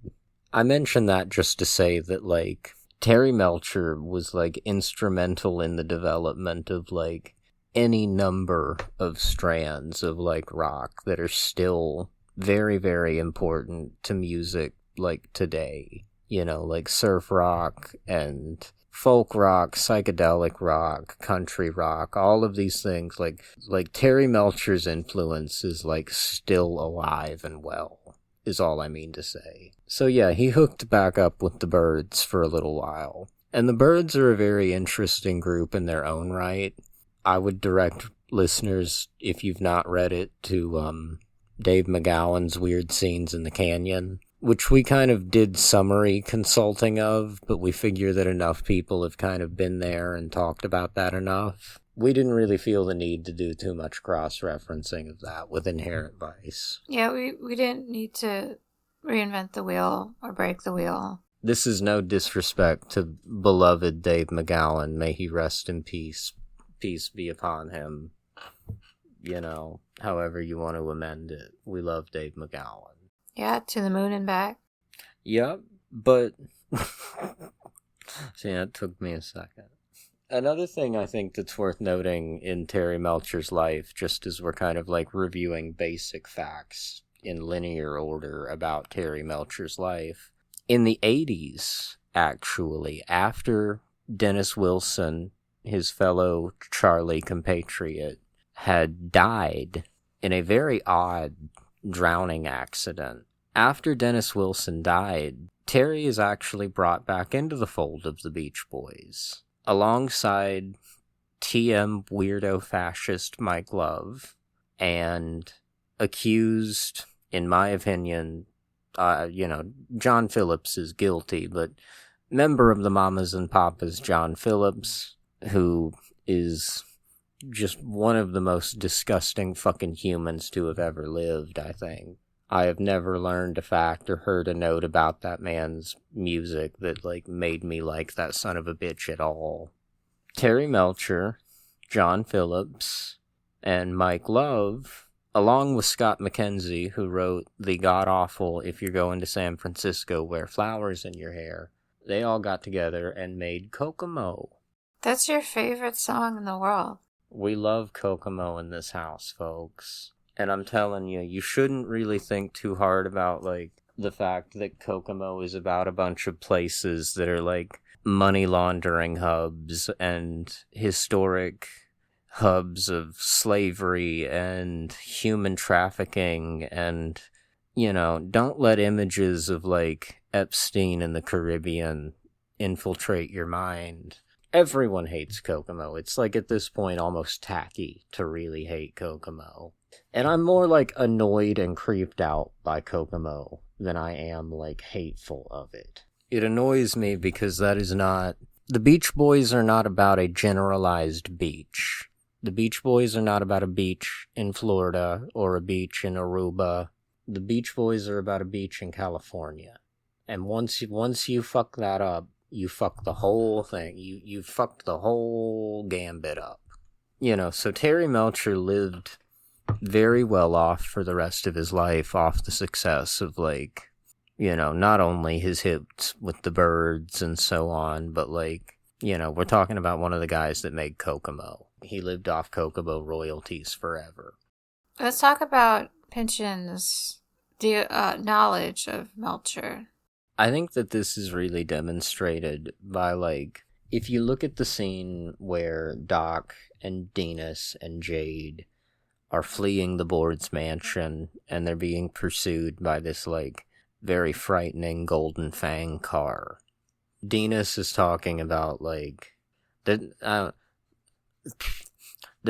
I mention that just to say that, like, Terry Melcher was, like, instrumental in the development of, like, any number of strands of, like, rock that are still very, very important to music, like, today. You know, like surf rock and folk rock, psychedelic rock, country rock, all of these things, like Terry Melcher's influence is, like, still alive and well, is all I mean to say. So yeah, he hooked back up with the Byrds for a little while. And the Byrds are a very interesting group in their own right. I would direct listeners, if you've not read it, to Dave McGowan's Weird Scenes in the Canyon, which we kind of did summary consulting of, but we figure that enough people have kind of been there and talked about that enough. We didn't really feel the need to do too much cross-referencing of that with Inherent Vice. Yeah, we didn't need to reinvent the wheel or break the wheel. This is no disrespect to beloved Dave McGowan. May he rest in peace. Peace be upon him. You know, however you want to amend it. We love Dave McGowan. Yeah, to the moon and back. Yep, but... See, that took me a second. Another thing I think that's worth noting in Terry Melcher's life, just as we're kind of, like, reviewing basic facts in linear order about Terry Melcher's life, in the 80s, actually, after Dennis Wilson, his fellow Charlie compatriot, had died in a very odd drowning accident. After Dennis Wilson died, Terry is actually brought back into the fold of the Beach Boys, alongside TM weirdo fascist Mike Love, and accused, in my opinion, John Phillips is guilty, but member of the Mamas and Papas John Phillips, who is just one of the most disgusting fucking humans to have ever lived, I think. I have never learned a fact or heard a note about that man's music that, like, made me like that son of a bitch at all. Terry Melcher, John Phillips, and Mike Love, along with Scott McKenzie, who wrote the god-awful If You're Going to San Francisco, Wear Flowers in Your Hair, they all got together and made Kokomo. That's your favorite song in the world. We love Kokomo in this house, folks. And I'm telling you, you shouldn't really think too hard about, like, the fact that Kokomo is about a bunch of places that are, like, money laundering hubs and historic hubs of slavery and human trafficking and, you know, don't let images of, like, Epstein in the Caribbean infiltrate your mind. Everyone hates Kokomo. It's, like, at this point almost tacky to really hate Kokomo. And I'm more, like, annoyed and creeped out by Kokomo than I am, like, hateful of it. It annoys me because that is not... The Beach Boys are not about a generalized beach. The Beach Boys are not about a beach in Florida or a beach in Aruba. The Beach Boys are about a beach in California. And once you fuck that up, you fuck the whole thing. You fucked the whole gambit up. You know, so Terry Melcher lived very well off for the rest of his life off the success of, like, you know, not only his hits with the Birds and so on, but, like, you know, we're talking about one of the guys that made Kokomo. He lived off Kokomo royalties forever. Let's talk about Pynchon's knowledge of Melcher. I think that this is really demonstrated by, like, if you look at the scene where Doc and Dinas and Jade are fleeing the Board's mansion and they're being pursued by this, like, very frightening Golden Fang car. Dinas is talking about, like, they're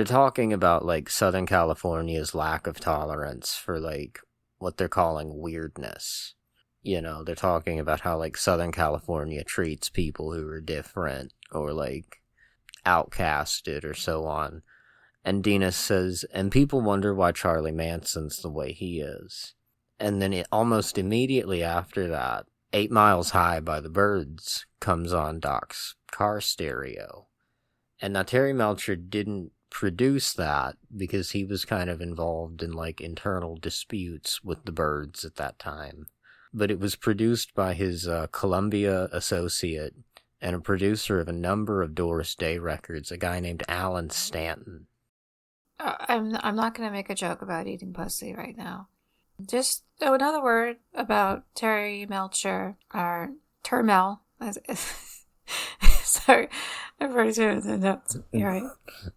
talking about, like, Southern California's lack of tolerance for, like, what they're calling weirdness. You know, they're talking about how, like, Southern California treats people who are different or, like, outcasted or so on. And Dinas says, and people wonder why Charlie Manson's the way he is. And then almost immediately after that, 8 Miles High by the Birds comes on Doc's car stereo. And now Terry Melcher didn't produce that because he was kind of involved in, like, internal disputes with the Birds at that time. But it was produced by his Columbia associate and a producer of a number of Doris Day records, a guy named Alan Stanton. I'm not going to make a joke about eating pussy right now. Just another word about Terry Melcher, or Termel. Sorry, I referred to it in the notes. You're right.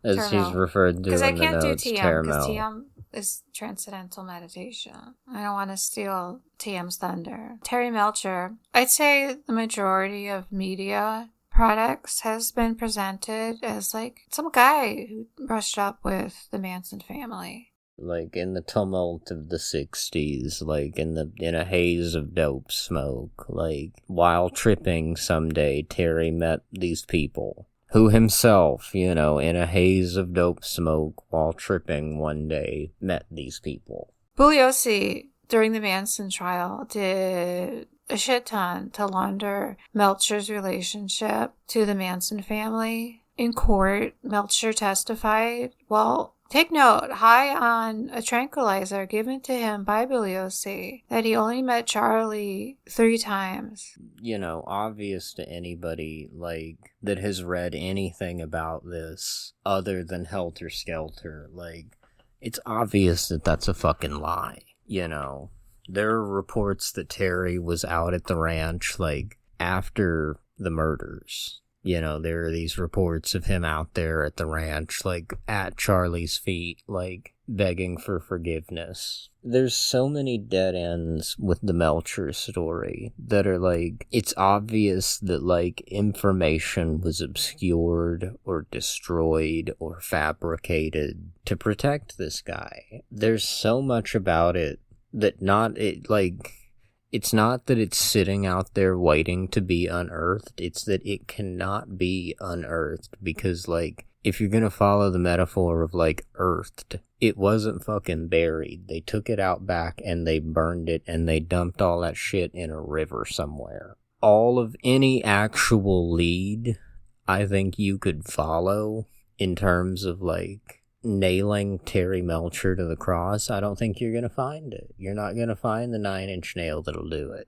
As Termel. he's referred to in the notes, because I can't do TM, because Termel. TM is transcendental meditation. I don't want to steal TM's thunder. Terry Melcher, I'd say the majority of media products has been presented as, like, some guy who brushed up with the Manson family. Like, in the tumult of the 60s, like, in a haze of dope smoke, like, while tripping someday, Terry met these people, who himself, you know, in a haze of dope smoke, while tripping one day, met these people. Bugliosi, during the Manson trial, did a shit ton to launder Melcher's relationship to the Manson family. In court, Melcher testified, well, take note, high on a tranquilizer given to him by Bugliosi, that he only met Charlie 3 times. You know, obvious to anybody, like, that has read anything about this other than Helter Skelter, like, it's obvious that that's a fucking lie, you know. There are reports that Terry was out at the ranch, like, after the murders. You know, there are these reports of him out there at the ranch, like, at Charlie's feet, like, begging for forgiveness. There's so many dead ends with the Melcher story that are, like, it's obvious that, like, information was obscured or destroyed or fabricated to protect this guy. There's so much about it that it's not that it's sitting out there waiting to be unearthed, it's that it cannot be unearthed because, like, if you're gonna follow the metaphor of, like, earthed, it wasn't fucking buried. They took it out back and they burned it and they dumped all that shit in a river somewhere. All of any actual lead I think you could follow in terms of, like, nailing Terry Melcher to the cross, I don't think you're going to find it. You're not going to find the 9-inch nail that'll do it.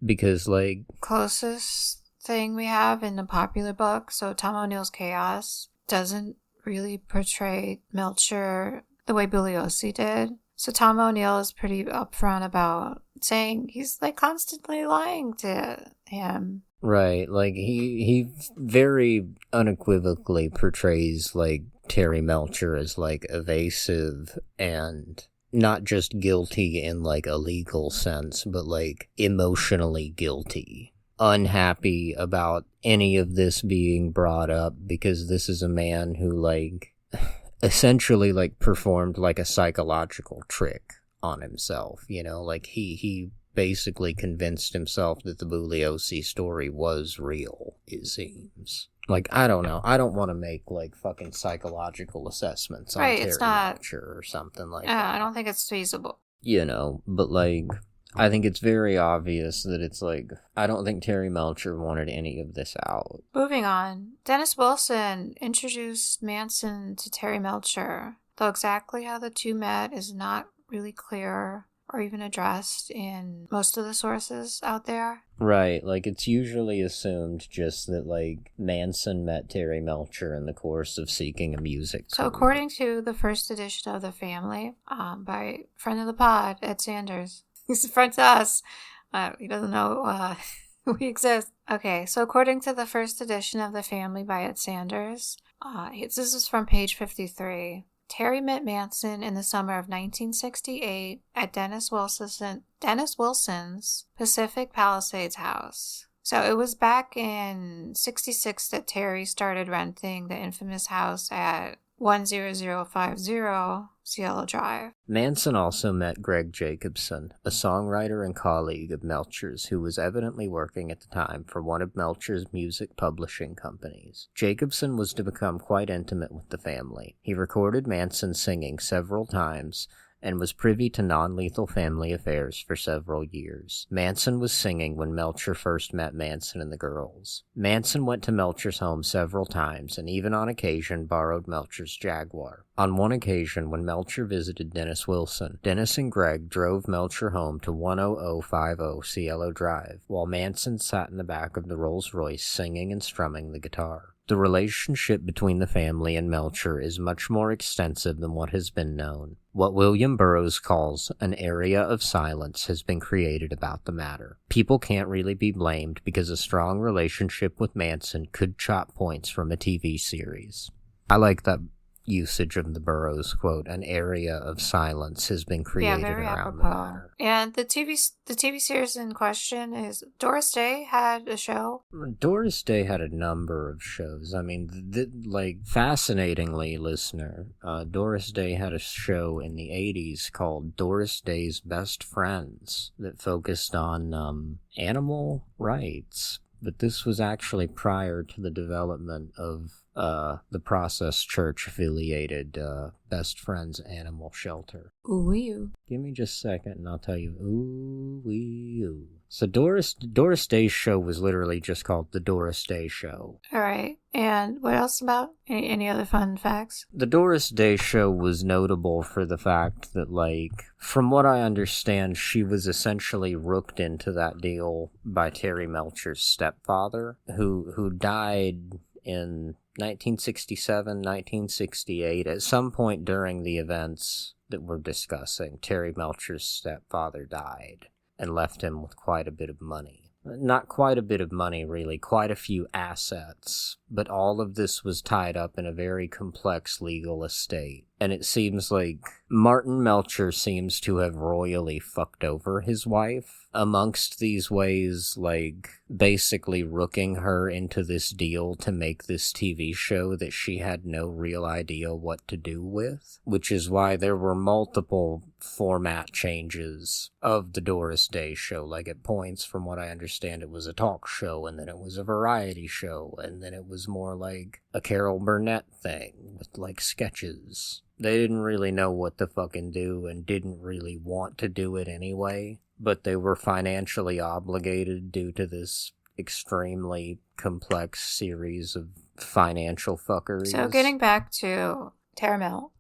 Because, like... Closest thing we have in the popular book, so Tom O'Neill's Chaos, doesn't really portray Melcher the way Bugliosi did. So Tom O'Neill is pretty upfront about saying he's, like, constantly lying to him. Right, like, he very unequivocally portrays, like, Terry Melcher as, like, evasive and not just guilty in, like, a legal sense, but, like, emotionally guilty. Unhappy about any of this being brought up because this is a man who, like, essentially, like, performed, like, a psychological trick on himself, you know? Like, he basically convinced himself that the Bugliosi story was real, it seems. Like, I don't know. I don't want to make, like, fucking psychological assessments on Terry Melcher or something like that. I don't think it's feasible. You know, but, like, I think it's very obvious that it's, like, I don't think Terry Melcher wanted any of this out. Moving on. Dennis Wilson introduced Manson to Terry Melcher. though exactly how the two met is not really clear or even addressed in most of the sources out there. Right, like it's usually assumed just that like Manson met Terry Melcher in the course of seeking a music So career. according to the first edition of The Family, by friend of the pod, Ed Sanders, he's a friend to us. He doesn't know we exist. Okay, so according to the first edition of The Family by Ed Sanders, this is from page 53. Terry met Manson in the summer of 1968 at Dennis Wilson's Pacific Palisades house. So it was back in 66 that Terry started renting the infamous house at 10050 Cielo Drive. Manson also met Greg Jacobson, a songwriter and colleague of Melcher's who was evidently working at the time for one of Melcher's music publishing companies. Jacobson was to become quite intimate with the family. He recorded Manson singing several times and was privy to non-lethal family affairs for several years. Manson was singing when Melcher first met Manson and the girls. Manson went to Melcher's home several times and even on occasion borrowed Melcher's Jaguar. On one occasion, when Melcher visited Dennis Wilson, Dennis and Greg drove Melcher home to 10050 Cielo Drive, while Manson sat in the back of the Rolls-Royce singing and strumming the guitar. The relationship between the family and Melcher is much more extensive than what has been known. What William Burroughs calls an area of silence has been created about the matter. People can't really be blamed because a strong relationship with Manson could chop points from a TV series. I like that usage of the Burroughs quote, an area of silence has been created around the matter. And the TV series in question is Doris Day had a show. Doris Day had a number of shows. I mean, fascinatingly, listener, Doris Day had a show in the 80s called Doris Day's Best Friends that focused on animal rights. But this was actually prior to the development of the Process Church-affiliated Best Friends Animal Shelter. Ooh-wee-oo. Give me just a second and I'll tell you. Ooh-wee-oo. So Doris Day's show was literally just called The Doris Day Show. All right. And what else about? Any other fun facts? The Doris Day Show was notable for the fact that, like, from what I understand, she was essentially rooked into that deal by Terry Melcher's stepfather, who died in 1967, 1968. At some point during the events that we're discussing, Terry Melcher's stepfather died and left him with quite a bit of money. Not quite a bit of money, really, quite a few assets, but all of this was tied up in a very complex legal estate. And it seems like Martin Melcher seems to have royally fucked over his wife amongst these ways, like basically rooking her into this deal to make this TV show that she had no real idea what to do with, which is why there were multiple format changes of the Doris Day Show. Like at points, from what I understand, it was a talk show, and then it was a variety show, and then it was more like a Carol Burnett thing with like sketches. They didn't really know what to fucking do and didn't really want to do it anyway, but they were financially obligated due to this extremely complex series of financial fuckeries. So getting back to Terramel.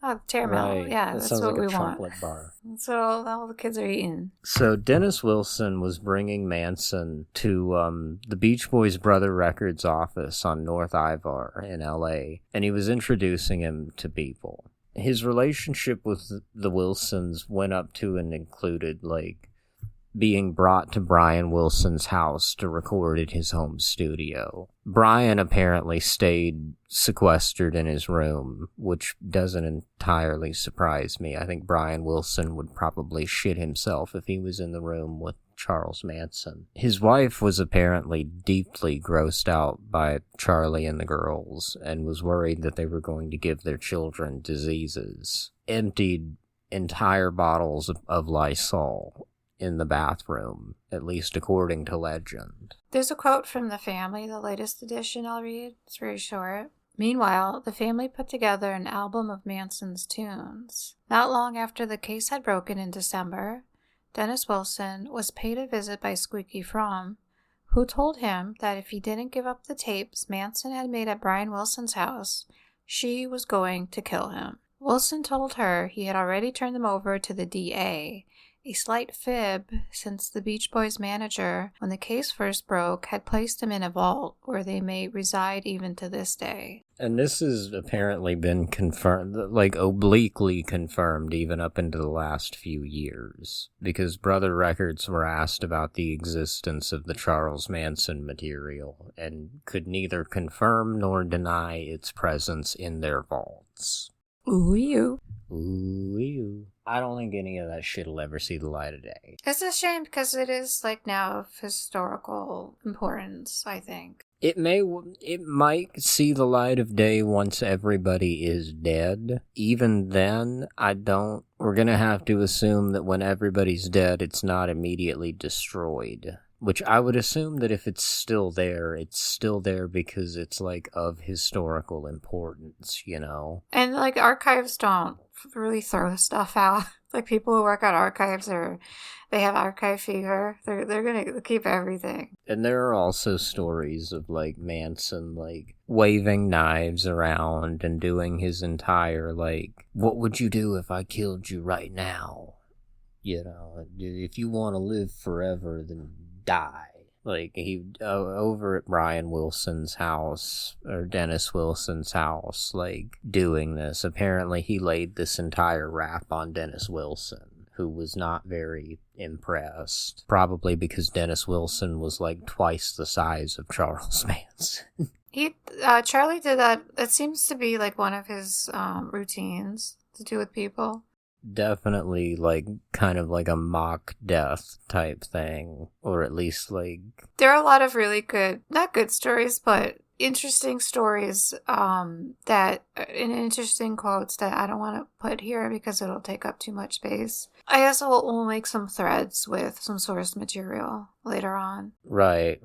Oh, Terramel. Right. Yeah, that's what we want. Chocolate bar. That's what all the kids are eating. So Dennis Wilson was bringing Manson to the Beach Boys Brother Records office on North Ivar in LA, and he was introducing him to people. His relationship with the Wilsons went up to and included, like, being brought to Brian Wilson's house to record at his home studio. Brian apparently stayed sequestered in his room, which doesn't entirely surprise me. I think Brian Wilson would probably shit himself if he was in the room with Charles Manson. His wife was apparently deeply grossed out by Charlie and the girls and was worried that they were going to give their children diseases. Emptied entire bottles of Lysol in the bathroom, at least according to legend. There's a quote from The Family, the latest edition I'll read. It's very short. Meanwhile, the family put together an album of Manson's tunes. Not long after the case had broken in December, Dennis Wilson was paid a visit by Squeaky Fromm, who told him that if he didn't give up the tapes Manson had made at Brian Wilson's house, she was going to kill him. Wilson told her he had already turned them over to the DA, a slight fib since the Beach Boys manager, when the case first broke, had placed them in a vault where they may reside even to this day. And this has apparently been confirmed, like obliquely confirmed, even up into the last few years, because Brother Records were asked about the existence of the Charles Manson material and could neither confirm nor deny its presence in their vaults. Ooh, you. Ooh, you. I don't think any of that shit will ever see the light of day. It's a shame because it is like now of historical importance, I think. It might see the light of day once everybody is dead. Even then, we're gonna have to assume that when everybody's dead, it's not immediately destroyed. Which I would assume that if it's still there because it's, like, of historical importance, you know? And, like, archives don't really throw stuff out. Like, people who work at archives they have archive fever. They're gonna keep everything. And there are also stories of, like, Manson, like, waving knives around and doing his entire, like, what would you do if I killed you right now? You know, if you want to live forever, then die. Like, he over at Brian Wilson's house, or Dennis Wilson's house, like, doing this. Apparently he laid this entire rap on Dennis Wilson, who was not very impressed. Probably because Dennis Wilson was, like, twice the size of Charles Manson. Charlie did that. It seems to be, like, one of his routines to do with people. Definitely, like, kind of like a mock death type thing, or at least, like... There are a lot of really good, not good stories, but interesting stories and interesting quotes that I don't want to put here because it'll take up too much space. I guess we'll make some threads with some source material later on. Right.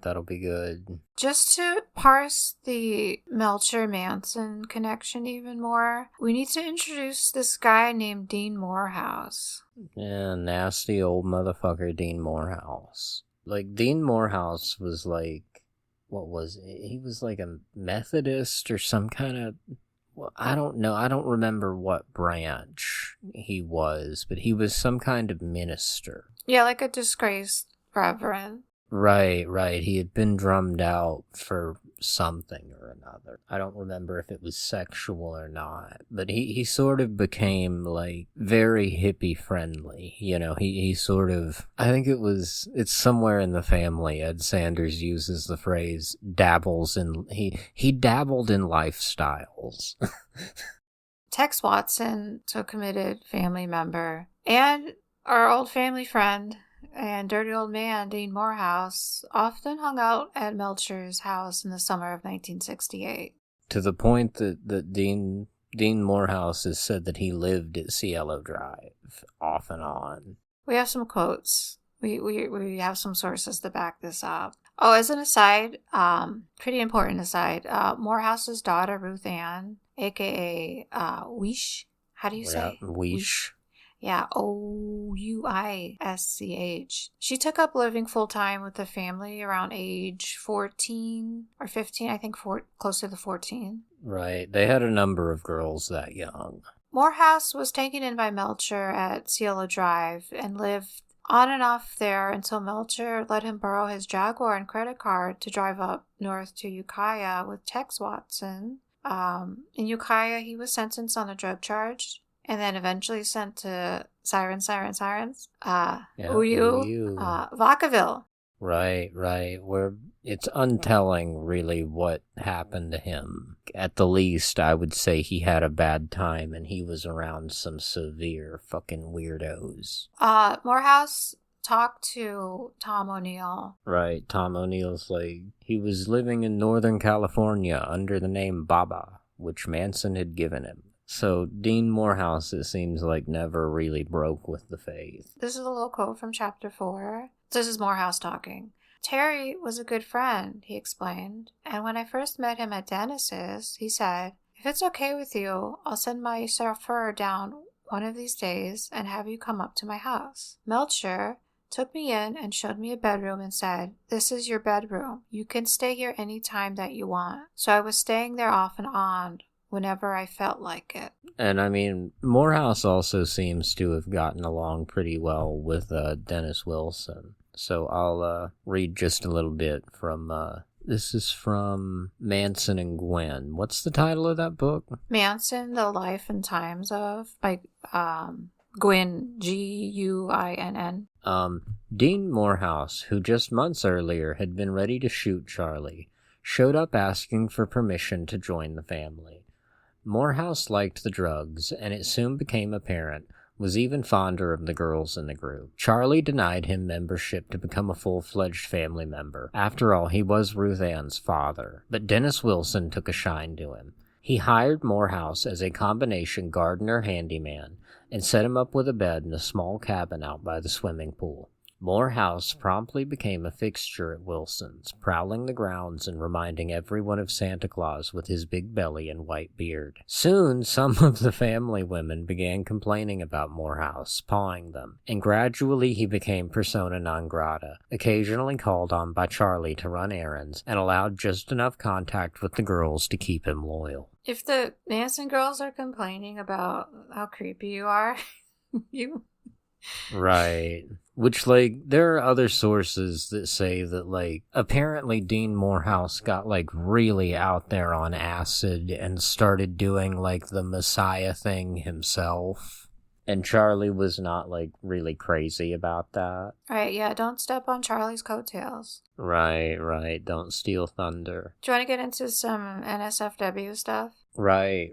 That'll be good. Just to parse the Melcher-Manson connection even more, we need to introduce this guy named Dean Morehouse. Yeah, nasty old motherfucker Dean Morehouse. Like, Dean Morehouse was like... What was it? He was like a Methodist or some kind of... Well, I don't know. I don't remember what branch he was, but he was some kind of minister. Yeah, like a disgraced reverend. Right. He had been drummed out for something or another. I don't remember if it was sexual or not, but he sort of became, like, very hippie friendly. You know, he sort of, I think it's somewhere in the family. Ed Sanders uses the phrase he dabbled in lifestyles. Tex Watson, so committed family member, and our old family friend and dirty old man Dean Morehouse often hung out at Melcher's house in the summer of 1968. To the point that Dean Morehouse has said that he lived at Cielo Drive off and on. We have some quotes. We have some sources to back this up. Oh, as an aside, pretty important aside, Morehouse's daughter Ruth Ann, aka Weish. How do you say? Weish. Yeah, Ouisch. She took up living full-time with the family around age 14 or 15, I think closer to 14. Right, they had a number of girls that young. Morehouse was taken in by Melcher at Cielo Drive and lived on and off there until Melcher let him borrow his Jaguar and credit card to drive up north to Ukiah with Tex Watson. In Ukiah, he was sentenced on a drug charge. And then eventually sent to Sirens. Vacaville. Right. Where it's untelling, really, what happened to him. At the least, I would say he had a bad time and he was around some severe fucking weirdos. Morehouse talked to Tom O'Neill. Right, Tom O'Neill's like, he was living in Northern California under the name Baba, which Manson had given him. So Dean Morehouse, it seems like, never really broke with the faith. This is a little quote from chapter 4. This is Morehouse talking. Terry was a good friend, he explained, and when I first met him at Dennis's, he said, if it's okay with you, I'll send my chauffeur down one of these days and have you come up to my house. Melcher, took me in and showed me a bedroom and said, "This is your bedroom. You can stay here any time that you want." So I was staying there off and on whenever I felt like it. And I mean, Morehouse also seems to have gotten along pretty well with Dennis Wilson. So I'll read just a little bit from, this is from Manson and Gwen. What's the title of that book? Manson, The Life and Times of, by Gwyn, Guinn. Dean Morehouse, who just months earlier had been ready to shoot Charlie, showed up asking for permission to join the family. Morehouse liked the drugs, and it soon became apparent was even fonder of the girls in the group. Charlie denied him membership to become a full-fledged family member. After all, he was Ruth Ann's father. But Dennis Wilson took a shine to him. He hired Morehouse as a combination gardener handyman and set him up with a bed in a small cabin out by the swimming pool. Morehouse promptly became a fixture at Wilson's, prowling the grounds and reminding everyone of Santa Claus with his big belly and white beard. Soon, some of the family women began complaining about Morehouse, pawing them, and gradually he became persona non grata, occasionally called on by Charlie to run errands, and allowed just enough contact with the girls to keep him loyal. If the Manson girls are complaining about how creepy you are, you... Right. Which, like, there are other sources that say that, like, apparently Dean Morehouse got, like, really out there on acid and started doing, like, the Messiah thing himself. And Charlie was not, like, really crazy about that. Right, yeah, don't step on Charlie's coattails. Right. Don't steal thunder. Do you want to get into some NSFW stuff? Right.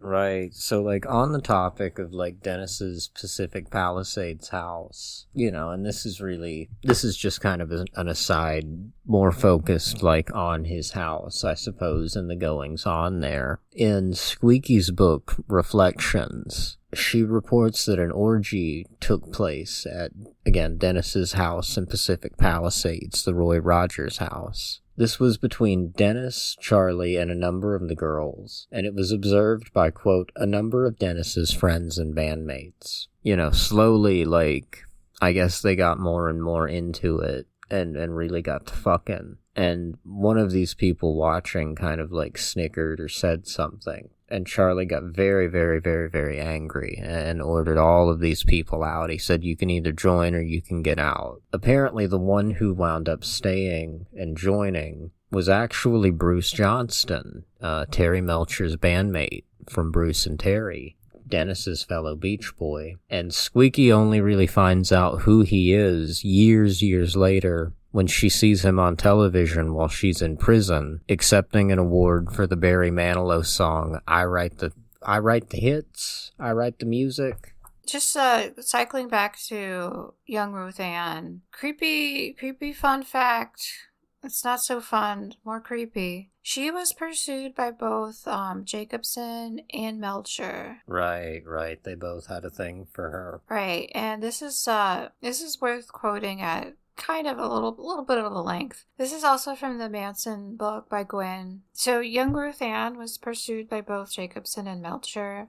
So, like, on the topic of, like, Dennis's Pacific Palisades house, you know, and this is just kind of an aside, more focused, like, on his house, I suppose, and the goings-on there. In Squeaky's book, Reflections, she reports that an orgy took place at, again, Dennis's house in Pacific Palisades, the Roy Rogers house. This was between Dennis, Charlie, and a number of the girls, and it was observed by, quote, a number of Dennis's friends and bandmates. You know, slowly, like, I guess they got more and more into it, and really got to fucking. And one of these people watching kind of, like, snickered or said something. And Charlie got very angry and ordered all of these people out. He said, you can either join or you can get out. Apparently, the one who wound up staying and joining was actually Bruce Johnston, Terry Melcher's bandmate from Bruce and Terry, Dennis's fellow Beach Boy. And Squeaky only really finds out who he is years later, when she sees him on television while she's in prison, accepting an award for the Barry Manilow song, I write the hits, I write the music. Just cycling back to young Ruth Ann. Creepy fun fact. It's not so fun, more creepy. She was pursued by both Jacobson and Melcher. Right. They both had a thing for her. Right, and this is worth quoting at kind of a little bit of a length. This is also from the Manson book by Gwyn. So young Ruth Ann was pursued by both Jacobson and Melcher.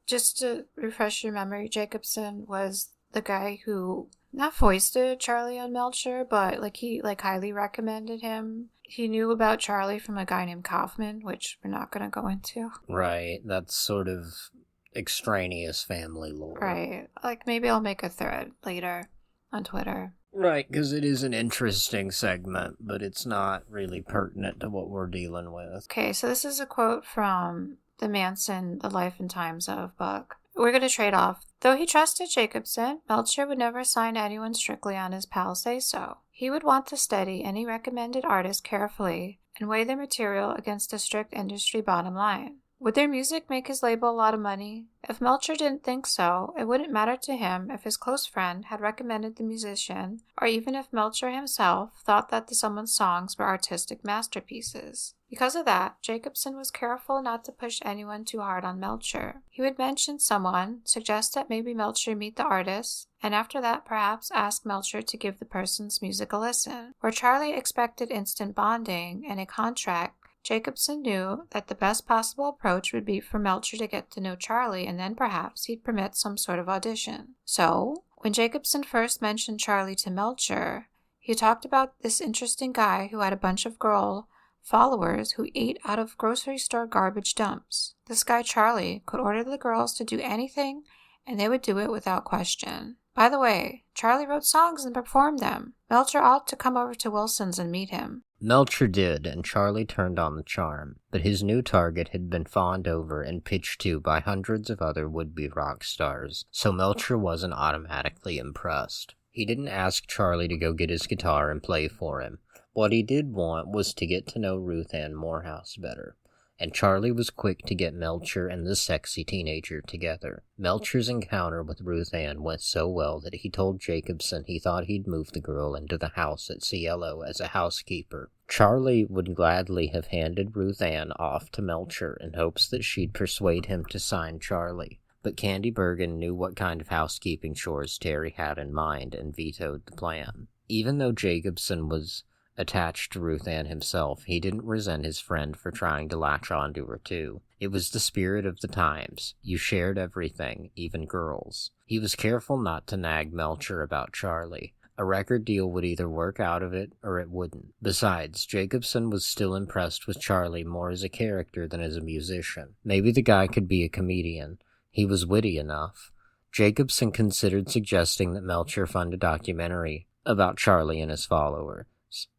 Just to refresh your memory, Jacobson was the guy who not foisted Charlie on Melcher, but he highly recommended him. He knew about Charlie from a guy named Kaufman, which we're not going to go into. Right, that's sort of extraneous family lore. Right, like maybe I'll make a thread later on Twitter. Right, because it is an interesting segment, but it's not really pertinent to what we're dealing with. Okay, so this is a quote from the Manson, The Life and Times of book. We're going to trade off. Though he trusted Jacobson, Melcher would never sign anyone strictly on his pals say-so. He would want to study any recommended artist carefully and weigh their material against a strict industry bottom line. Would their music make his label a lot of money? If Melcher didn't think so, it wouldn't matter to him if his close friend had recommended the musician, or even if Melcher himself thought that someone's songs were artistic masterpieces. Because of that, Jacobson was careful not to push anyone too hard on Melcher. He would mention someone, suggest that maybe Melcher meet the artist, and after that perhaps ask Melcher to give the person's music a listen. Where Charlie expected instant bonding and a contract, Jacobson knew that the best possible approach would be for Melcher to get to know Charlie, and then perhaps he'd permit some sort of audition. So, When Jacobson first mentioned Charlie to Melcher, he talked about this interesting guy who had a bunch of girl followers who ate out of grocery store garbage dumps. This guy Charlie could order the girls to do anything and they would do it without question. By the way, Charlie wrote songs and performed them. Melcher ought to come over to Wilson's and meet him. Melcher did, and Charlie turned on the charm, but his new target had been fawned over and pitched to by hundreds of other would-be rock stars, so Melcher wasn't automatically impressed. He didn't ask Charlie to go get his guitar and play for him. What he did want was to get to know Ruth Ann Morehouse better, and Charlie was quick to get Melcher and the sexy teenager together. Melcher's encounter with Ruth Ann went so well that he told Jacobson he thought he'd move the girl into the house at Cielo as a housekeeper. Charlie would gladly have handed Ruth Ann off to Melcher in hopes that she'd persuade him to sign Charlie. But Candy Bergen knew what kind of housekeeping chores Terry had in mind and vetoed the plan. Even though Jacobson was attached to Ruth Ann himself, he didn't resent his friend for trying to latch onto her too. It was the spirit of the times. You shared everything, even girls. He was careful not to nag Melcher about Charlie. A record deal would either work out of it or it wouldn't. Besides, Jacobson was still impressed with Charlie more as a character than as a musician. Maybe the guy could be a comedian. He was witty enough. Jacobson considered suggesting that Melcher fund a documentary about Charlie and his followers.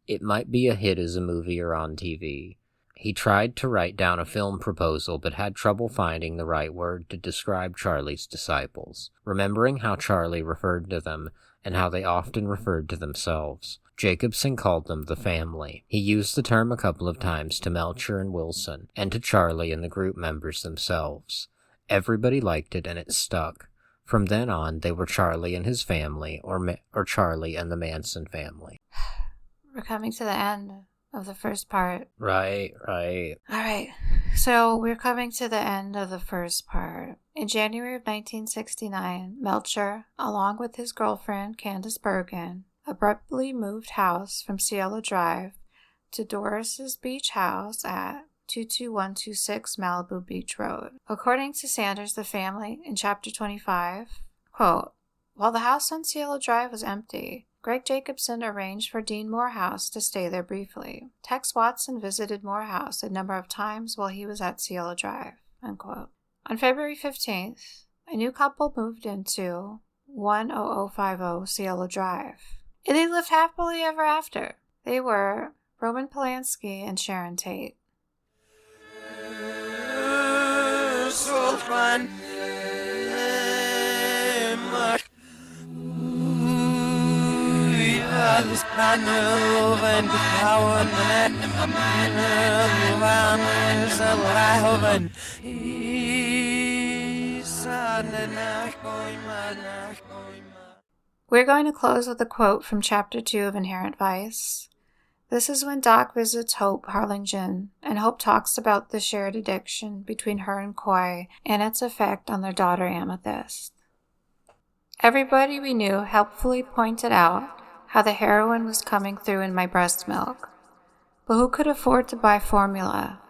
It might be a hit as a movie or on TV. He tried to write down a film proposal but had trouble finding the right word to describe Charlie's disciples. Remembering how Charlie referred to them and how they often referred to themselves, Jacobson called them the family. He used the term a couple of times to Melcher and Wilson, and to Charlie and the group members themselves. Everybody liked it and it stuck. From then on, they were Charlie and his family, or Charlie and the Manson family. We're coming to the end of the first part. Right. Alright, so we're coming to the end of the first part. In January of 1969, Melcher, along with his girlfriend Candice Bergen, abruptly moved house from Cielo Drive to Doris's beach house at 22126 Malibu Beach Road. According to Sanders, the family, in Chapter 25, quote, while the house on Cielo Drive was empty, Greg Jacobson arranged for Dean Morehouse to stay there briefly. Tex Watson visited Morehouse a number of times while he was at Cielo Drive, unquote. On February 15th, a new couple moved into 10050 Cielo Drive, and they lived happily ever after. They were Roman Polanski and Sharon Tate. So fun. We're going to close with a quote from Chapter 2 of Inherent Vice. This is when Doc visits Hope Harlingen, and Hope talks about the shared addiction between her and Coy and its effect on their daughter Amethyst. Everybody we knew helpfully pointed out how the heroin was coming through in my breast milk. But who could afford to buy formula?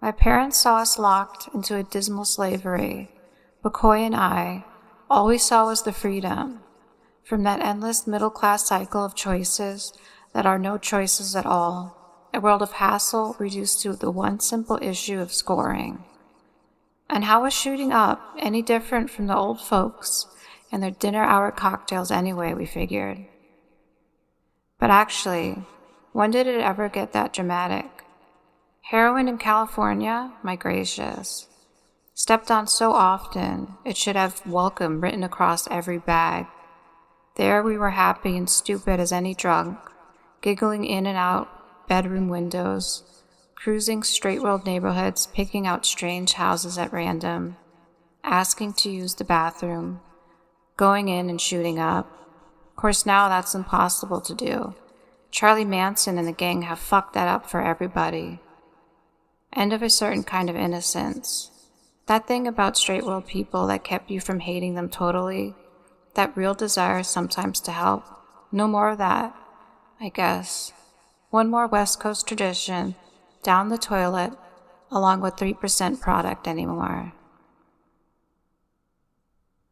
My parents saw us locked into a dismal slavery, but Coy and I, all we saw was the freedom from that endless middle-class cycle of choices that are no choices at all, a world of hassle reduced to the one simple issue of scoring. And how was shooting up any different from the old folks and their dinner-hour cocktails anyway, we figured. But actually, when did it ever get that dramatic? Heroin in California? My gracious. Stepped on so often, it should have welcome written across every bag. There we were happy and stupid as any drunk, giggling in and out bedroom windows, cruising straight-world neighborhoods, picking out strange houses at random, asking to use the bathroom, going in and shooting up. Of course, now that's impossible to do. Charlie Manson and the gang have fucked that up for everybody. End of a certain kind of innocence. That thing about straight-world people that kept you from hating them totally, that real desire sometimes to help. No more of that, I guess. One more West Coast tradition, down the toilet, along with 3% product anymore.